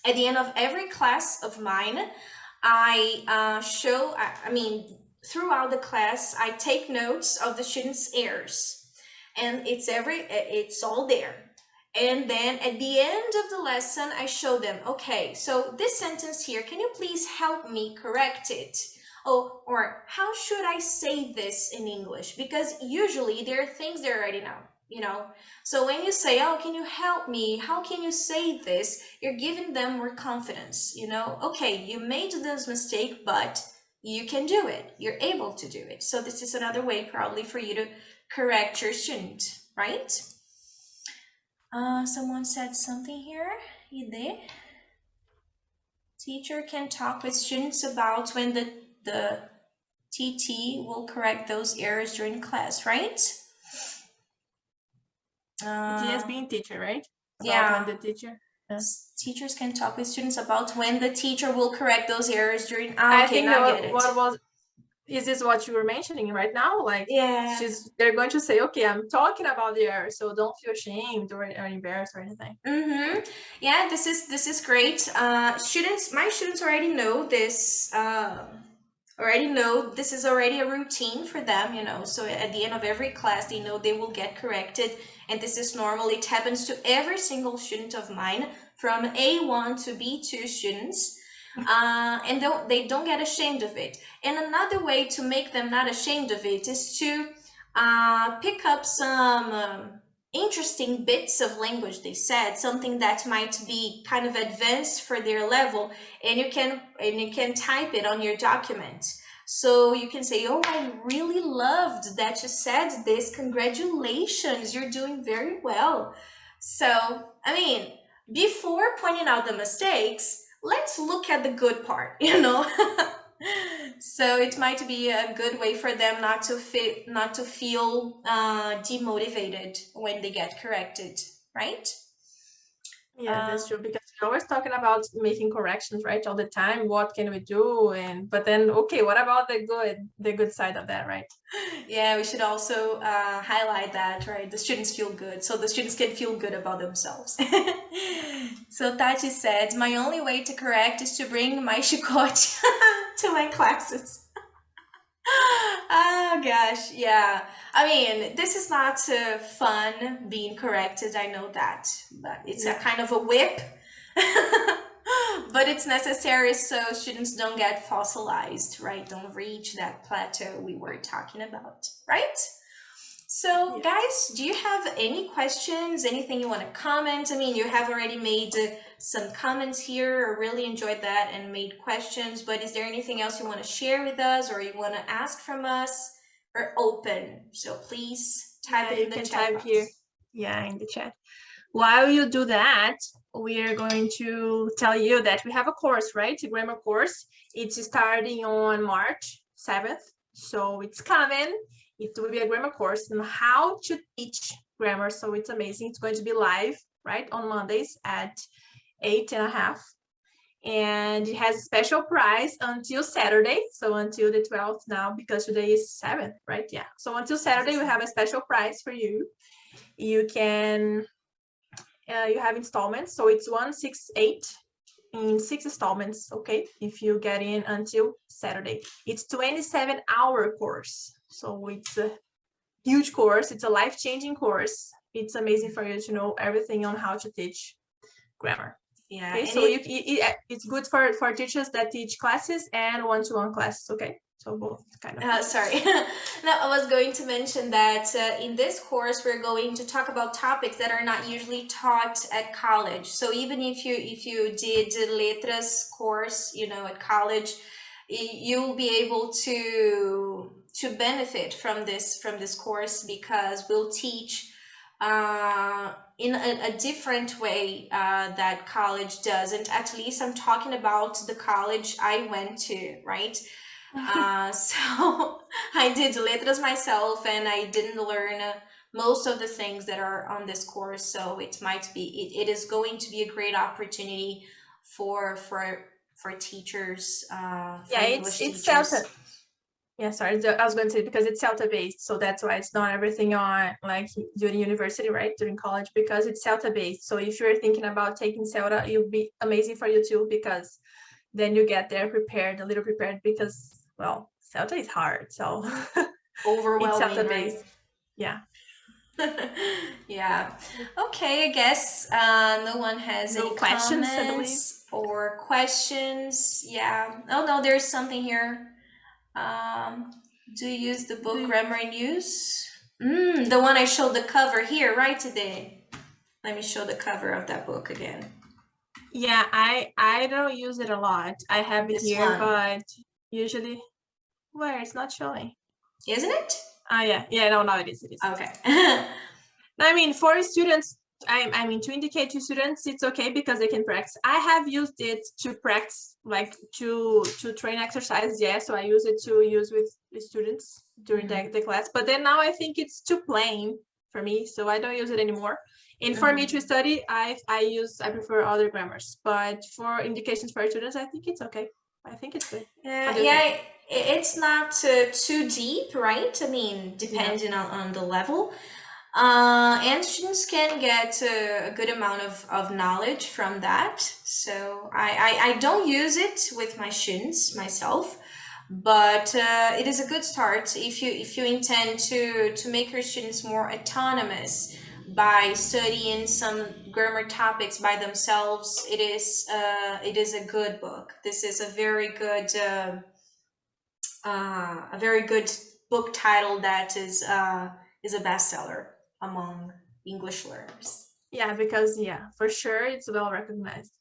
At the end of every class of mine, I mean, throughout the class, I take notes of the students' errors, and it's all there. And then at the end of the lesson, I show them, okay, so this sentence here, can you please help me correct it? Oh, or how should I say this in English? Because usually there are things they already know. So when you say, oh, can you help me? How can you say this? You're giving them more confidence. Okay, you made this mistake, but you can do it. You're able to do it. So this is another way probably for you to correct your student, right? Someone said something here. You there? Teacher can talk with students about when the TT will correct those errors during class, right? TS being teacher, right? About Yeah. when the teacher. Teachers can talk with students about when the teacher will correct those errors during. I Okay, think now I that get it. what was is this what you were mentioning right now? Like, Yeah. they're going to say, okay, I'm talking about the error, so don't feel ashamed or embarrassed or anything. Yeah, this is great. My students already know this. This is already a routine for them. So at the end of every class, they know they will get corrected, and this is normal. It happens to every single student of mine, from A1 to B2 students. And they don't get ashamed of it. And another way to make them not ashamed of it is to pick up some interesting bits of language they said, something that might be kind of advanced for their level, and you can type it on your document. So you can say, oh, I really loved that you said this. Congratulations, you're doing very well. So, I mean, before pointing out the mistakes, let's look at the good part. So it might be a good way for them not to feel demotivated when they get corrected, right? Yeah, that's true, because we're always talking about making corrections, right, all the time. What can we do? But then, okay, what about the good side of that, right? Yeah, we should also highlight that, right? The students feel good, so the students can feel good about themselves. So Tati said, my only way to correct is to bring my chicote to my classes. Oh gosh, yeah. I mean, this is not fun being corrected, I know that, but it's a kind of a whip. But it's necessary so students don't get fossilized, right? Don't reach that plateau we were talking about, right? So, guys, do you have any questions? Anything you want to comment? I mean, you have already made some comments here. I really enjoyed that and made questions. But is there anything else you want to share with us, or you want to ask from us? We're open. So please type it in the chat. You can type here. Yeah, in the chat. While you do that, we are going to tell you that we have a course, right? A grammar course. It's starting on March 7th. So it's coming. It will be a grammar course on how to teach grammar. So it's amazing. It's going to be live, right, on Mondays at 8:30. And it has a special price until Saturday. So until the 12th now, because today is 7th, right? Yeah. So until Saturday, we have a special price for you. You can, you have installments. So it's 168 in 6 installments, okay, if you get in until Saturday. It's 27-hour course, so it's a huge course. It's a life-changing course. It's amazing for you to know everything on how to teach grammar. Yeah. Okay, so it's good for teachers that teach classes and one-to-one classes. Okay, so both kind of. Sorry. No, I was going to mention that in this course we're going to talk about topics that are not usually taught at college. So even if you did letras course, at college, you'll be able to benefit from this course, because we'll teach in a different way that college doesn't. At least I'm talking about the college I went to, right? So I did letras myself, and I didn't learn most of the things that are on this course. So it it is going to be a great opportunity for teachers. Yeah, English it's teachers. Yeah, sorry, I was going to say because it's Celta-based, so that's why it's not everything on like during university, right? During college, because it's Celta-based. So if you're thinking about taking Celta, it'll be amazing for you too, because then you get there prepared, a little prepared, because, well, Celta is hard, so it's Overwhelming, right? Celta-based. Yeah. Yeah. Okay, I guess no one has No any questions, I believe. comments or questions. Yeah. Oh no, there's something here. Um, do you use the book Grammar in Use? The one I showed the cover here, right, today. Let me show the cover of that book again. Yeah, I don't use it a lot. I have it This here, one. but usually, where it's not showing. Isn't it? Yeah, no, it is. Okay. I mean, for students, I mean, to indicate to students, it's okay because they can practice. I have used it to practice, like to train exercises. Yeah, so I use it to use with students during the class. But then now I think it's too plain for me, so I don't use it anymore. And for me to study, I prefer other grammars. But for indications for students, I think it's okay. I think it's good. Yeah, it's not too deep, right? I mean, depending on the level. And students can get a good amount of knowledge from that. So I don't use it with my students myself, but it is a good start if you intend to make your students more autonomous by studying some grammar topics by themselves. It is a good book. This is a very good book title that is a bestseller among English learners. Yeah, because for sure it's well recognized.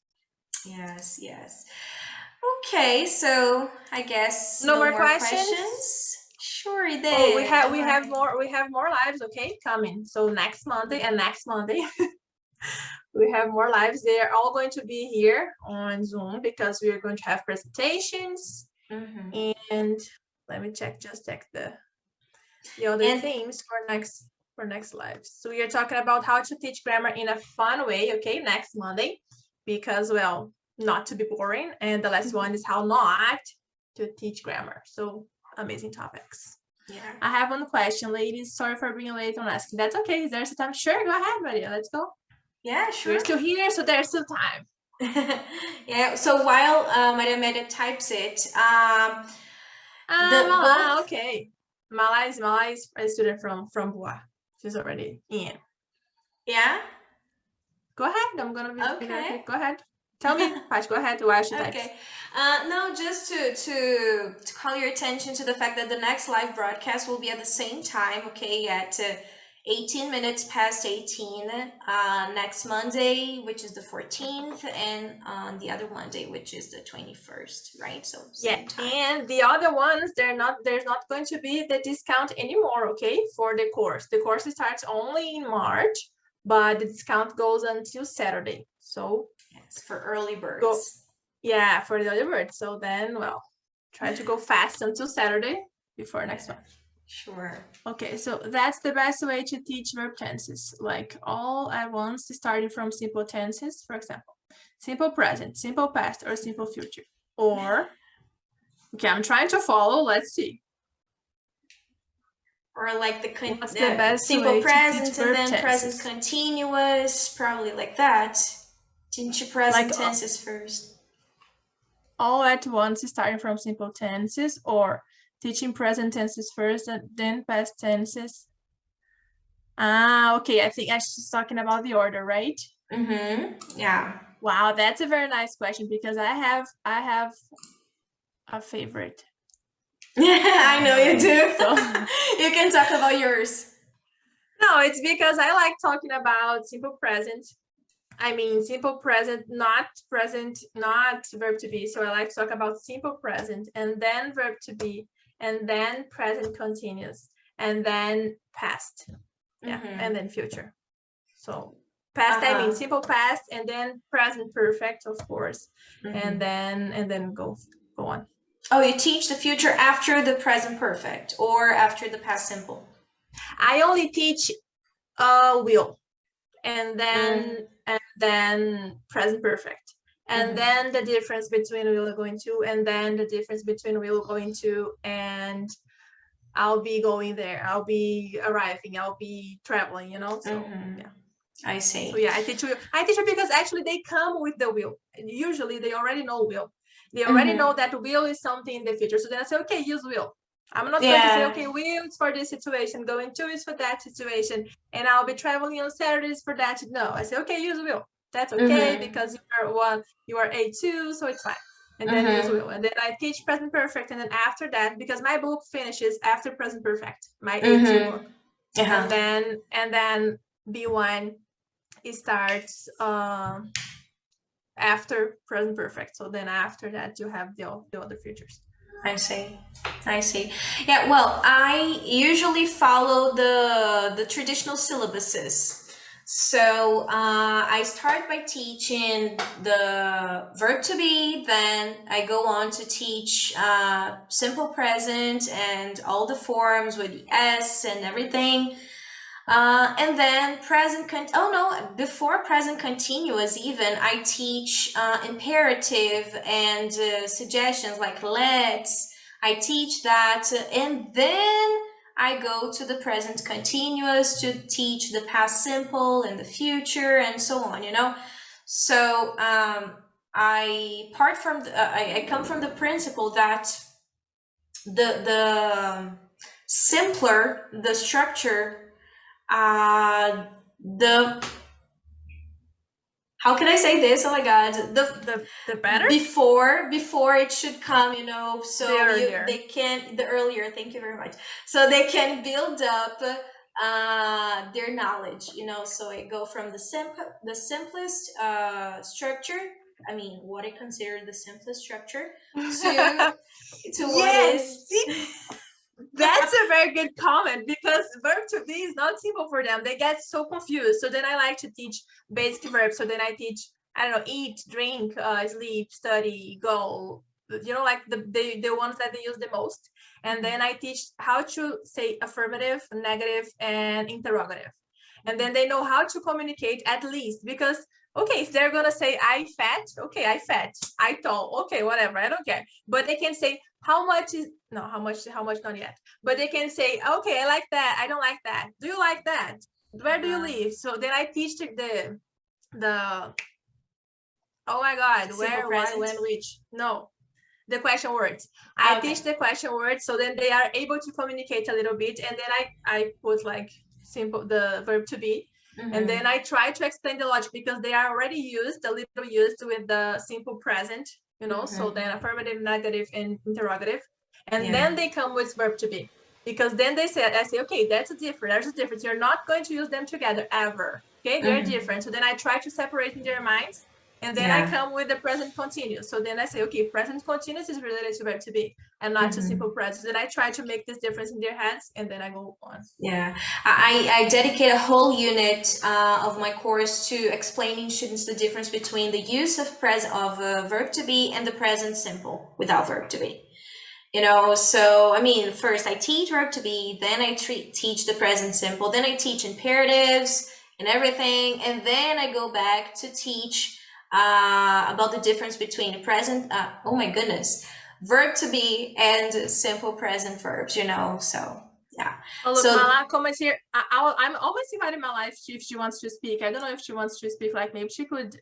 Yes, yes. Okay, so I guess No no more more questions? questions. Sure then. Oh, we have Alright. more lives, okay, coming. So next Monday and next Monday we have more lives. They are all going to be here on Zoom because we are going to have presentations. And let me check the other themes for next lives. So we are talking about how to teach grammar in a fun way, okay, next Monday, because, well, not to be boring. And the last one is how not to teach grammar. So amazing topics. Yeah. I have one question, ladies. Sorry for being late on asking. That's okay. Is there some time? Sure, go ahead, Maria. Let's go. Yeah, sure. We're still here, so there's still time. Yeah, so while Maria Amélia types it, Mala, okay. Mala is a student from Bois. She's already in. Yeah? Go ahead. I'm gonna be Okay. very quick. Go ahead. Tell me, Pash, go ahead. Why she types. Okay. No, just to call your attention to the fact that the next live broadcast will be at the same time, okay, at 18 minutes past 18 next Monday, which is the 14th, and on the other Monday, which is the 21st, right? So same time. And the other ones, there's not going to be the discount anymore, okay, for the course. The course starts only in March, but the discount goes until Saturday. So yes, for early birds. For the early birds. So then, well, try to go fast until Saturday before next one. Sure. Okay, so that's the best way to teach verb tenses, like all at once, starting from simple tenses, for example, simple present, simple past, or simple future. Or, okay, I'm trying to follow, let's see. Or like what's the best simple way present to teach and then tenses? present continuous, probably like that. Teach your present like, tenses first. All at once, starting from simple tenses, or teaching present tenses first and then past tenses. Okay, I think she's talking about the order, right? Yeah. Wow, that's a very nice question because I have a favorite. I know you do. So you can talk about yours. No, it's because I like talking about simple present. I mean, simple present, not verb to be. So I like to talk about simple present and then verb to be and then present continuous and then past. Yeah, and then future. So past, I mean simple past and then present perfect, of course. And then go on. Oh, you teach the future after the present perfect or after the past simple? I only teach will and then present perfect. and then the difference between will going to, and then the difference between will going to, and I'll be going there, I'll be arriving, I'll be traveling, you know. So yeah, I see. so yeah, I teach you because actually they come with the will. Usually they already know will. They already know that will is something in the future. So then I say, okay, use will. I'm not going to say, okay, will is for this situation, going to is for that situation, and I'll be traveling on Saturdays for that. No, I say, okay, use will. That's okay because you are A2, so it's fine. And then use will. And then I teach present perfect, and then after that, because my book finishes after present perfect, my A2 book. And then B1 it starts after present perfect. So then after that you have the other features. I see. Yeah, well, I usually follow the traditional syllabuses. So I start by teaching the verb to be, then I go on to teach simple present and all the forms with the S and everything. And then before present continuous even, I teach imperative and suggestions like let's. I teach that, and then I go to the present continuous to teach the past simple and the future and so on, you know. So I come from the principle that the simpler the structure, the how can I say this? Oh my god, the better before it should come, you know. So they can the earlier. Thank you very much. So they can build up their knowledge, you know. So I go from the simplest structure. I mean, what I consider the simplest structure to what is. That's a very good comment, because verb to be is not simple for them. They get so confused. So then I like to teach basic verbs. So then I teach, I don't know, eat, drink, sleep, study, go, you know, like the ones that they use the most. And then I teach how to say affirmative, negative, and interrogative. And then they know how to communicate at least, because okay, if they're gonna say I fat, okay, I fat, I tall, okay, whatever, I don't care. But they can say how much is how much not yet. But they can say, okay, I like that, I don't like that. Do you like that? Where do you live? So then I teach the oh my god, where, why, when, which. No, the question words. I teach the question words, so then they are able to communicate a little bit, and then I put like simple the verb to be. And then I try to explain the logic, because they are already used with the simple present, you know. So then affirmative, negative, and interrogative, and then they come with verb to be, because then I say, okay, there's a difference. You're not going to use them together ever. Okay, they're different. So then I try to separate in their minds. And then I come with the present continuous. So then I say, okay, present continuous is related to verb to be and not to simple present. Then I try to make this difference in their heads, and then I go on. Yeah, I dedicate a whole unit of my course to explaining students the difference between the use of verb to be and the present simple without verb to be. You know, so I mean, first I teach verb to be, then I teach the present simple, then I teach imperatives and everything, and then I go back to teach about the difference between present, oh my goodness, verb to be and simple present verbs, you know. So yeah. Oh, look, Mala comments here. I'm always inviting Mala if she wants to speak. I don't know if she wants to speak, like maybe she could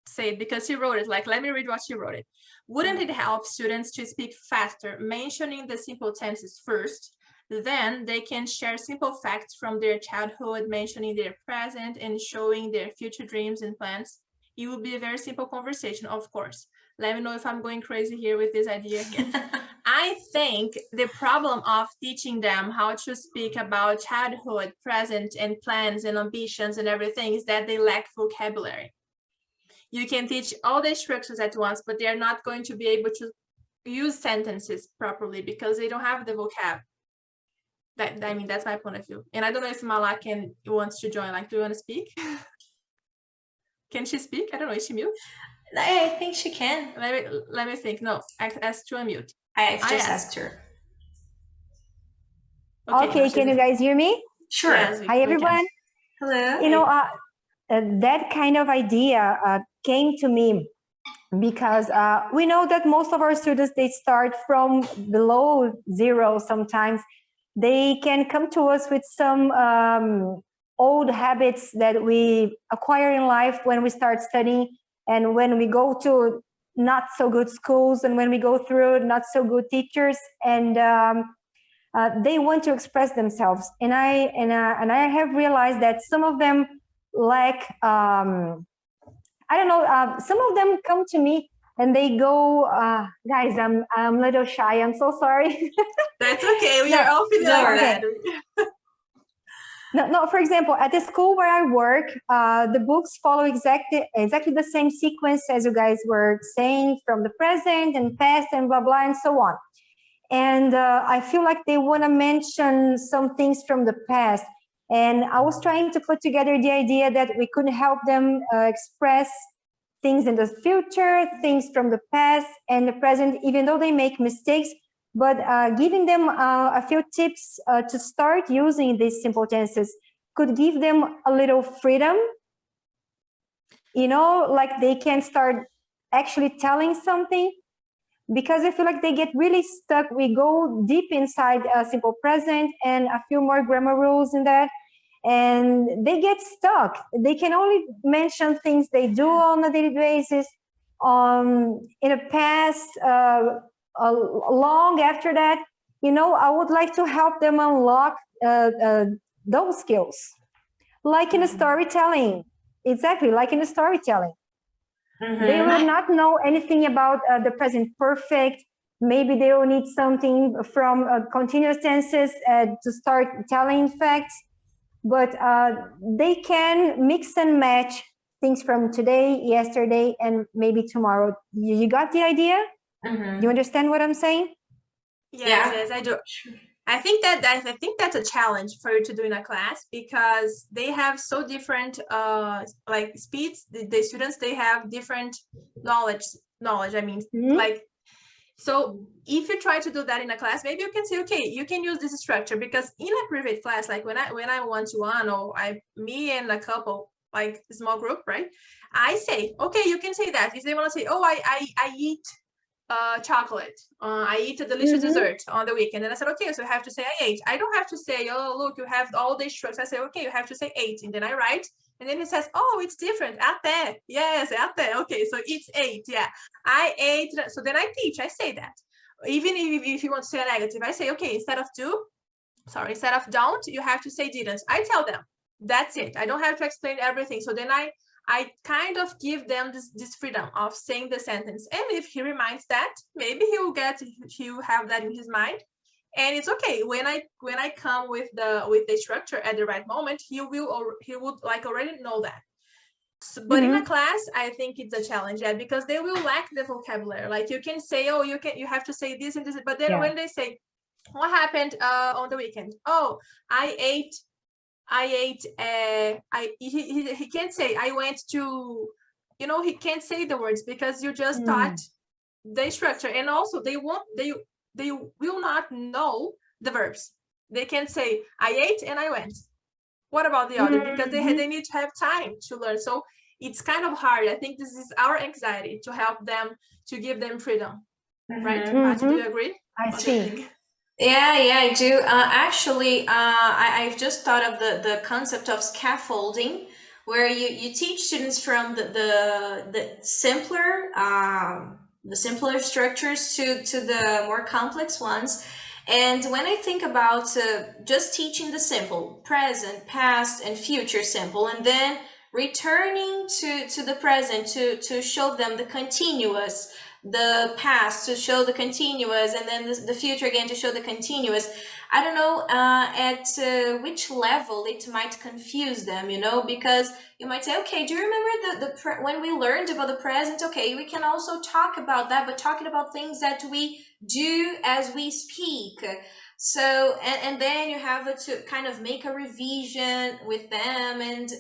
say it, because she wrote it. Like, let me read what she wrote it. Wouldn't it help students to speak faster, mentioning the simple tenses first? Then they can share simple facts from their childhood, mentioning their present and showing their future dreams and plans. It will be a very simple conversation, of course. Let me know if I'm going crazy here with this idea here. I think the problem of teaching them how to speak about childhood, present, and plans and ambitions and everything is that they lack vocabulary. You can teach all the structures at once, but they're not going to be able to use sentences properly because they don't have the vocab. I mean, that's my point of view. And I don't know if Mala wants to join. Like, do you want to speak? Can she speak? I don't know. Is she mute? I think she can. Let me think. No, I asked to unmute. I just asked her. Okay, can you guys hear me? Sure. Yes, hi, everyone. Hello. You know, that kind of idea came to me because we know that most of our students, they start from below zero sometimes. They can come to us with some old habits that we acquire in life when we start studying, and when we go to not so good schools, and when we go through not so good teachers, and they want to express themselves. And I have realized that some of them lack, I don't know, some of them come to me and they go, guys, I'm a little shy, I'm so sorry. That's okay, we are all feeling like that. No, for example, at the school where I work, the books follow exactly the same sequence as you guys were saying, from the present and past and blah, blah, and so on. And I feel like they want to mention some things from the past. And I was trying to put together the idea that we could help them express things in the future, things from the past and the present, even though they make mistakes, but giving them a few tips to start using these simple tenses could give them a little freedom. You know, like they can start actually telling something, because I feel like they get really stuck. We go deep inside a simple present and a few more grammar rules in that, and they get stuck. They can only mention things they do on a daily basis, in the past, long after that. You know, I would like to help them unlock those skills, like in the storytelling. Exactly, like in the storytelling. They will not know anything about the present perfect. Maybe they will need something from continuous tenses to start telling facts, but they can mix and match things from today, yesterday, and maybe tomorrow. You got the idea? You understand what I'm saying? Yes, I do. I think that's a challenge for you to do in a class, because they have so different like speeds. The students, they have different knowledge. I mean, like, so if you try to do that in a class, maybe you can say, okay, you can use this structure, because in a private class, like when I one-to-one, or me and a couple, like small group, right? I say, okay, you can say that. If they want to say, oh, I eat chocolate, I eat a delicious dessert on the weekend, and I said, okay, so I have to say I ate. I don't have to say, oh, look, you have all these strokes. I say, okay, you have to say ate, and then I write, and then he says, oh, it's different. Até. Yes, até. Okay, so it's ate. Yeah, I ate. So then I teach. I say that. Even if you want to say a negative, I say, okay, instead of don't, you have to say didn't. I tell them. That's it. I don't have to explain everything. So then I kind of give them this freedom of saying the sentence. And if he reminds that, maybe he'll have that in his mind. And it's okay. When I come with the structure at the right moment, he would like already know that. So, but in a class, I think it's a challenge, because they will lack the vocabulary. Like you can say, oh, you have to say this and this, but then when they say, what happened on the weekend? Oh, he can't say I went to, he can't say the words, because you just taught the structure. And also they will not know the verbs. They can't say I ate and I went. What about the other? Because they need to have time to learn. So it's kind of hard. I think this is our anxiety to help them, to give them freedom. Right? Mati, do you agree? I see. Yeah, I do. Actually, I've just thought of the concept of scaffolding, where you teach students from the simpler structures to the more complex ones. And when I think about just teaching the simple, present, past, and future simple, and then returning to the present to show them the continuous, the past to show the continuous, and then the future again to show the continuous. I don't know at which level it might confuse them, because you might say, okay, do you remember when we learned about the present? Okay, we can also talk about that, but talking about things that we do as we speak. So, and then you have to kind of make a revision with them, and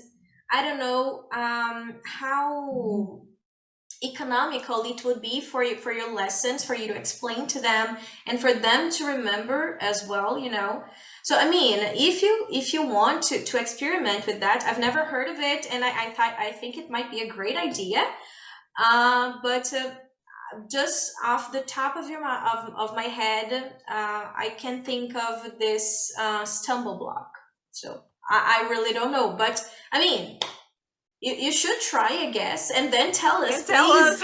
I don't know how economical it would be for you, for your lessons, for you to explain to them and for them to remember as well. So I mean, if you want to experiment with that, I've never heard of it, and I think it might be a great idea. But just off the top of of my head, I can think of this stumble block. So I really don't know, but I mean, you should try, I guess, and then tell us, And tell us.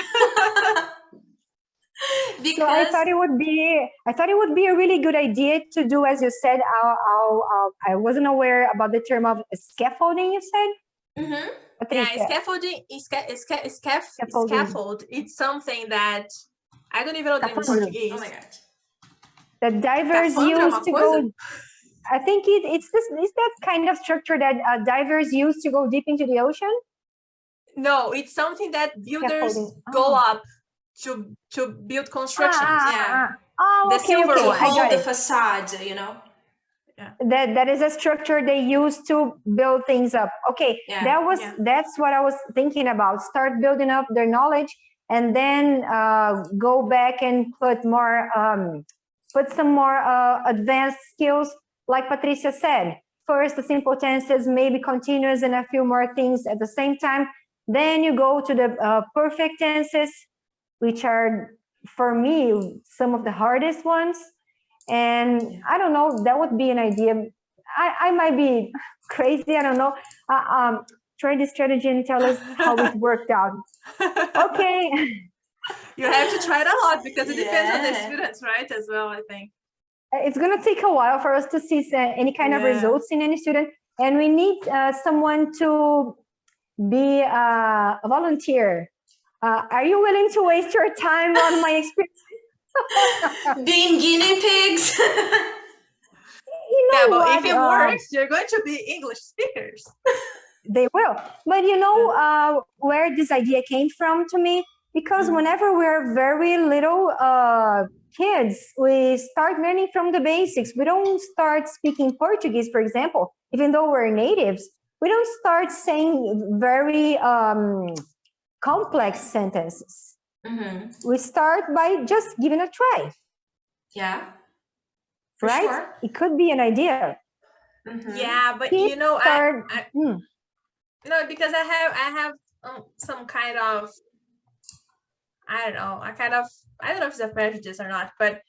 please. So I Because thought it would be a really good idea to do, as you said. I wasn't aware about the term of scaffolding. You said, mhm. Yeah, Patricia, scaffolding is scaffolding, scaffold. It's something that I don't even know the name in scafandro, Portuguese. Oh my god. that divers Scafandro é use uma to coisa? go. I think it's that kind of structure that divers use to go deep into the ocean. No, it's something that builders Scaffolding. go Oh. up to build constructions. Yeah. Oh, The okay, silver okay, one. I Hold got the it. facade, you know. That is a structure they use to build things up. Okay, Yeah. that's what I was thinking about. Start building up their knowledge, and then go back and put some more advanced skills, like Patricia said. First, the simple tenses, maybe continuous, and a few more things at the same time. Then you go to the perfect tenses, which are, for me, some of the hardest ones. And I don't know, that would be an idea. I might be crazy, I don't know. Try this strategy and tell us how it worked out. Okay. You have to try it a lot because it depends on the Yeah. students, right? As well, I think. It's going to take a while for us to see any kind of results in any student. And we need someone to be a volunteer. Are you willing to waste your time on my experience? Being guinea pigs. You know Yeah, but what? if it works, you're going to be English speakers. They will. But you know where this idea came from to me? Because whenever we're very little kids, we start learning from the basics. We don't start speaking Portuguese, for example, even though we're natives. We don't start saying very complex sentences. We start by just giving a try. Yeah. For right? sure. It could be an idea. Yeah, but Kids you know, start, no, because I have some kind of, I don't know, I don't know if it's a prejudice or not, but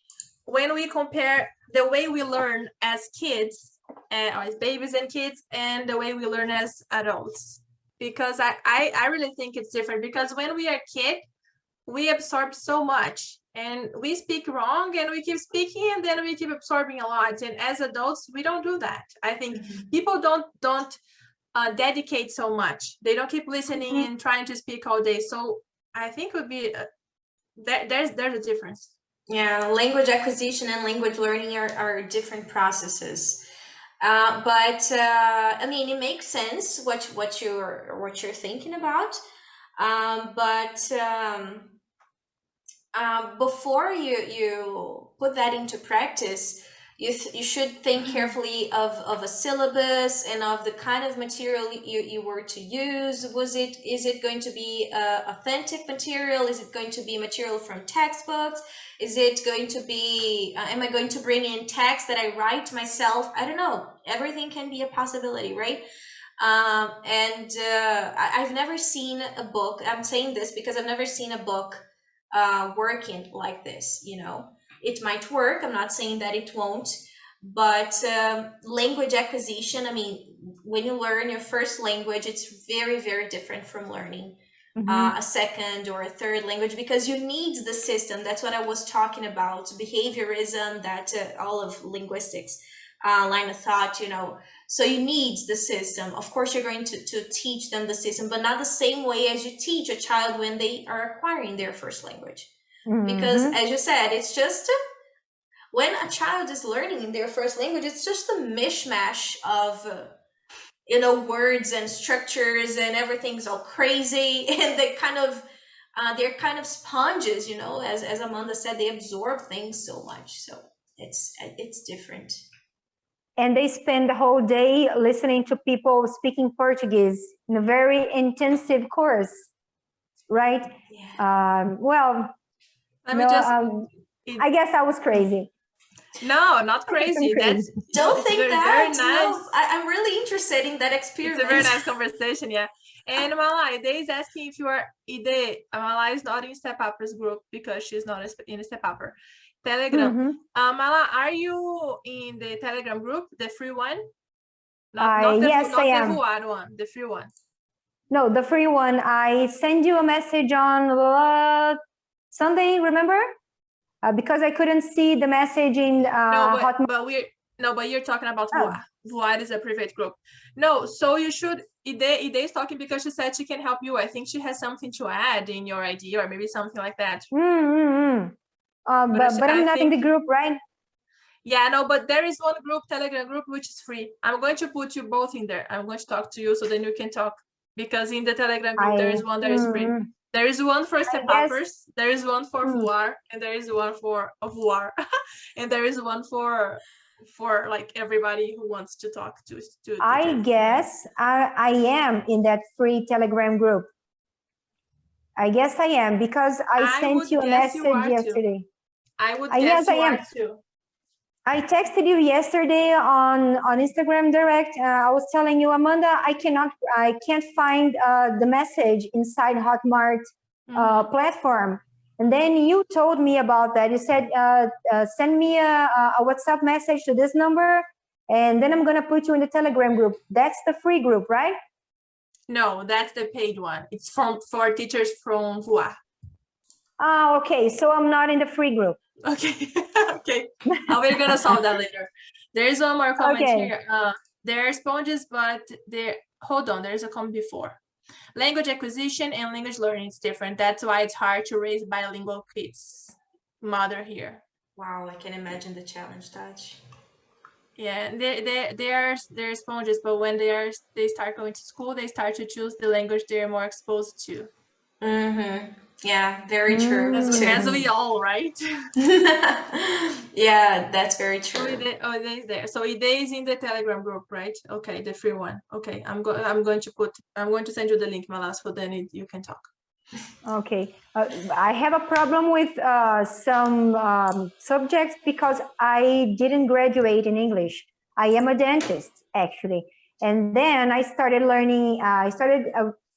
when we compare the way we learn as kids, or as babies and kids, and the way we learn as adults, because I really think it's different, because when we are a kid, we absorb so much and we speak wrong and we keep speaking and then we keep absorbing a lot. And as adults, we don't do that. I think people don't dedicate so much. They don't keep listening and trying to speak all day. So I think it would be there's a difference. Yeah, language acquisition and language learning are different processes. But I mean, it makes sense what you're thinking about. Before you put that into practice, you should think carefully of a syllabus and of the kind of material you were to use. Is it going to be authentic material? Is it going to be material from textbooks? Is it going to be, am I going to bring in text that I write myself? I don't know. Everything can be a possibility, right? I've never seen a book. I'm saying this because I've never seen a book working like this. You know, it might work. I'm not saying that it won't, but language acquisition, I mean, when you learn your first language, it's very, very different from learning a second or a third language, because you need the system. That's what I was talking about, behaviorism, that all of linguistics, line of thought, you know. So you need the system. Of course, you're going to teach them the system, but not the same way as you teach a child when they are acquiring their first language. Because as you said, it's just when a child is learning their first language, it's just a mishmash of you know, words and structures, and everything's all crazy, and they're kind of sponges, you know, as Amanda said, they absorb things so much. So it's different. And they spend the whole day listening to people speaking Portuguese in a very intensive course, right? Yeah. Well, Let me just I guess I was crazy. No, not crazy. That's Don't it's think very, that. very nice. No, I'm really interested in that It's experiment. a very nice conversation, yeah. And Mala, Ide is asking if you are Ide. Mala is not in Step Upper's group because she's not in Step Upper. Telegram. Mala, are you in the Telegram group, the free one? Yes, I am. The voar one, the free one. No, the free one. I send you a message on Sunday, remember? Because I couldn't see the message in Hotmail. But you're talking about voar. Voar is a private group. No, so you should. Ide is talking because she said she can help you. I think she has something to add in your ID or maybe something like that. But I'm not in the group, right? Yeah, no, but there is one group, Telegram group, which is free. I'm going to put you both in there. I'm going to talk to you so then you can talk. Because in the Telegram group, there is one that is free. There is one for Step Uppers, there is one for voar, and there is one for voar, and there is one for like everybody who wants to talk to I guess I am in that free Telegram group. I guess I am because I sent you a message yesterday. I would guess you are too. I texted you yesterday on Instagram direct. I was telling you, Amanda, I can't find the message inside Hotmart platform. And then you told me about that. You said, send me a WhatsApp message to this number, and then I'm going to put you in the Telegram group. That's the free group, right? No, that's the paid one. It's for teachers from voar. Oh, okay. So I'm not in the free group. Okay. Okay. We're gonna solve that later. There's one more comment here. There are sponges, but hold on, there's a comment before. Language acquisition and language learning is different. That's why it's hard to raise bilingual kids. Mother here. Wow, I can imagine the challenge, Taj. Yeah, they're sponges, but when they start going to school, they start to choose the language they're more exposed to. Yeah, very true. As we all, right? Yeah, that's very true. Ide is there. So Ide is in the Telegram group, right? Okay, the free one. Okay, I'm going to send you the link, Malas, so then you can talk. Okay, I have a problem with some subjects because I didn't graduate in English. I am a dentist, actually. And then I started learning,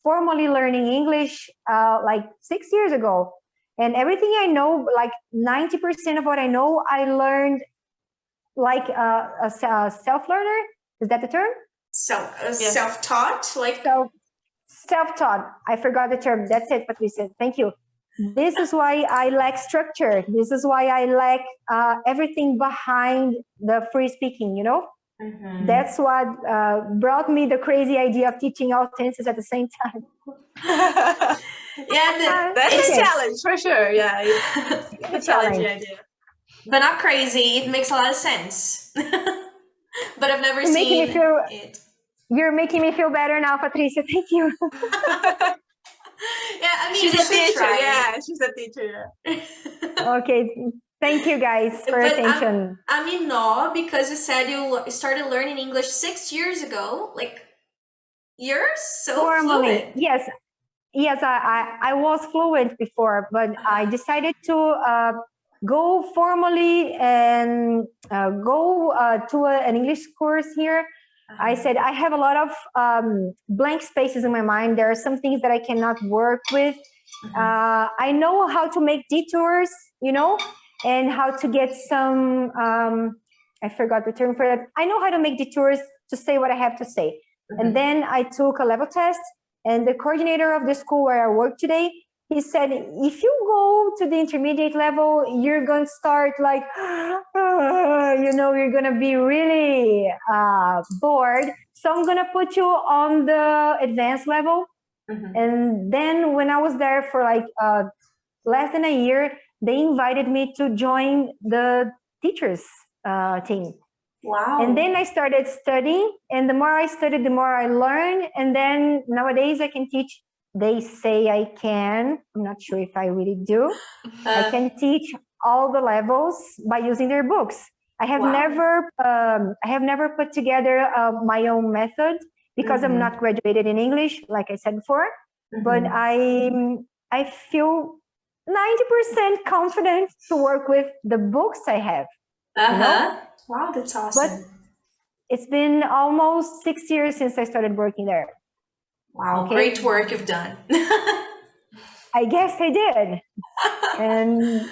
formally learning English like 6 years ago. And everything I know, like 90% of what I know, I learned like a self-learner. Is that the term? Self-taught? Like self-taught. I forgot the term. That's it, Patricia. Thank you. This is why I lack structure. This is why I lack everything behind the free speaking, you know? That's what brought me the crazy idea of teaching all tenses at the same time. Yeah, that's a challenge for sure. Yeah, it's a challenging idea. But not crazy. It makes a lot of sense. But I've never seen it. You're making me feel better now, Patricia. Thank you. Yeah, I mean, she's a teacher. Yeah, she's a teacher. Okay. Thank you guys for attention. I mean, no, because you said you started learning English 6 years ago. Like, you're so fluent. Yes, I was fluent before, but I decided to go formally and go to an English course here. I said I have a lot of blank spaces in my mind. There are some things that I cannot work with. I know how to make detours, you know, and how to get some, I forgot the term for that. I know how to make detours to say what I have to say. And then I took a level test, and the coordinator of the school where I work today, he said, if you go to the intermediate level, you're going to start like, you know, you're going to be really bored. So I'm going to put you on the advanced level. And then when I was there for like less than a year, they invited me to join the teachers team. Wow. And then I started studying, and the more I studied, the more I learned. And then nowadays I can teach. They say I can. I'm not sure if I really do. I can teach all the levels by using their books. I have never put together my own method because I'm not graduated in English, like I said before. But I feel 90% confident to work with the books I have. Wow, that's awesome. It's been almost 6 years since I started working there. Wow, Okay. great work you've done. I guess I did. And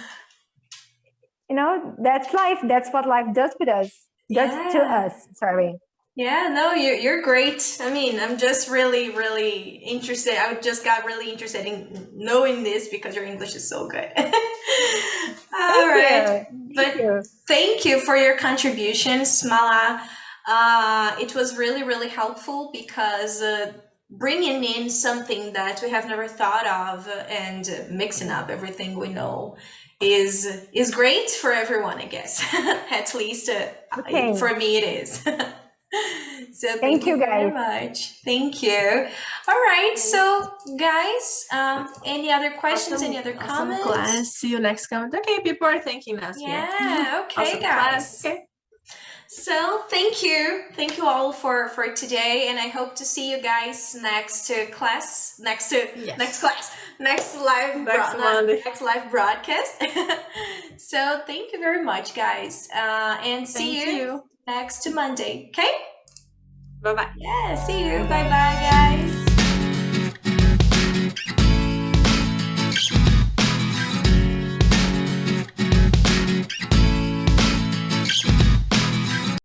that's life. That's what life does with us. Does to us. Sorry. Yeah, no, you're great. I mean, I'm just really, really interested. I just got really interested in knowing this because your English is so good. All right. Thank you for your contributions, Mala. It was really, really helpful because bringing in something that we have never thought of and mixing up everything we know is great for everyone, I guess. At least for me, it is. So thank you very much. Thank you. All right. So guys, any other questions? Any other comments? Class. See you next comment. Okay, people are thanking us. Yeah. Okay, guys. Class. Okay. So thank you all for today, and I hope to see you guys next class, next live broadcast. So thank you very much, guys, and see you next Monday. Okay. Bye bye. Yeah. See you. Bye bye, guys.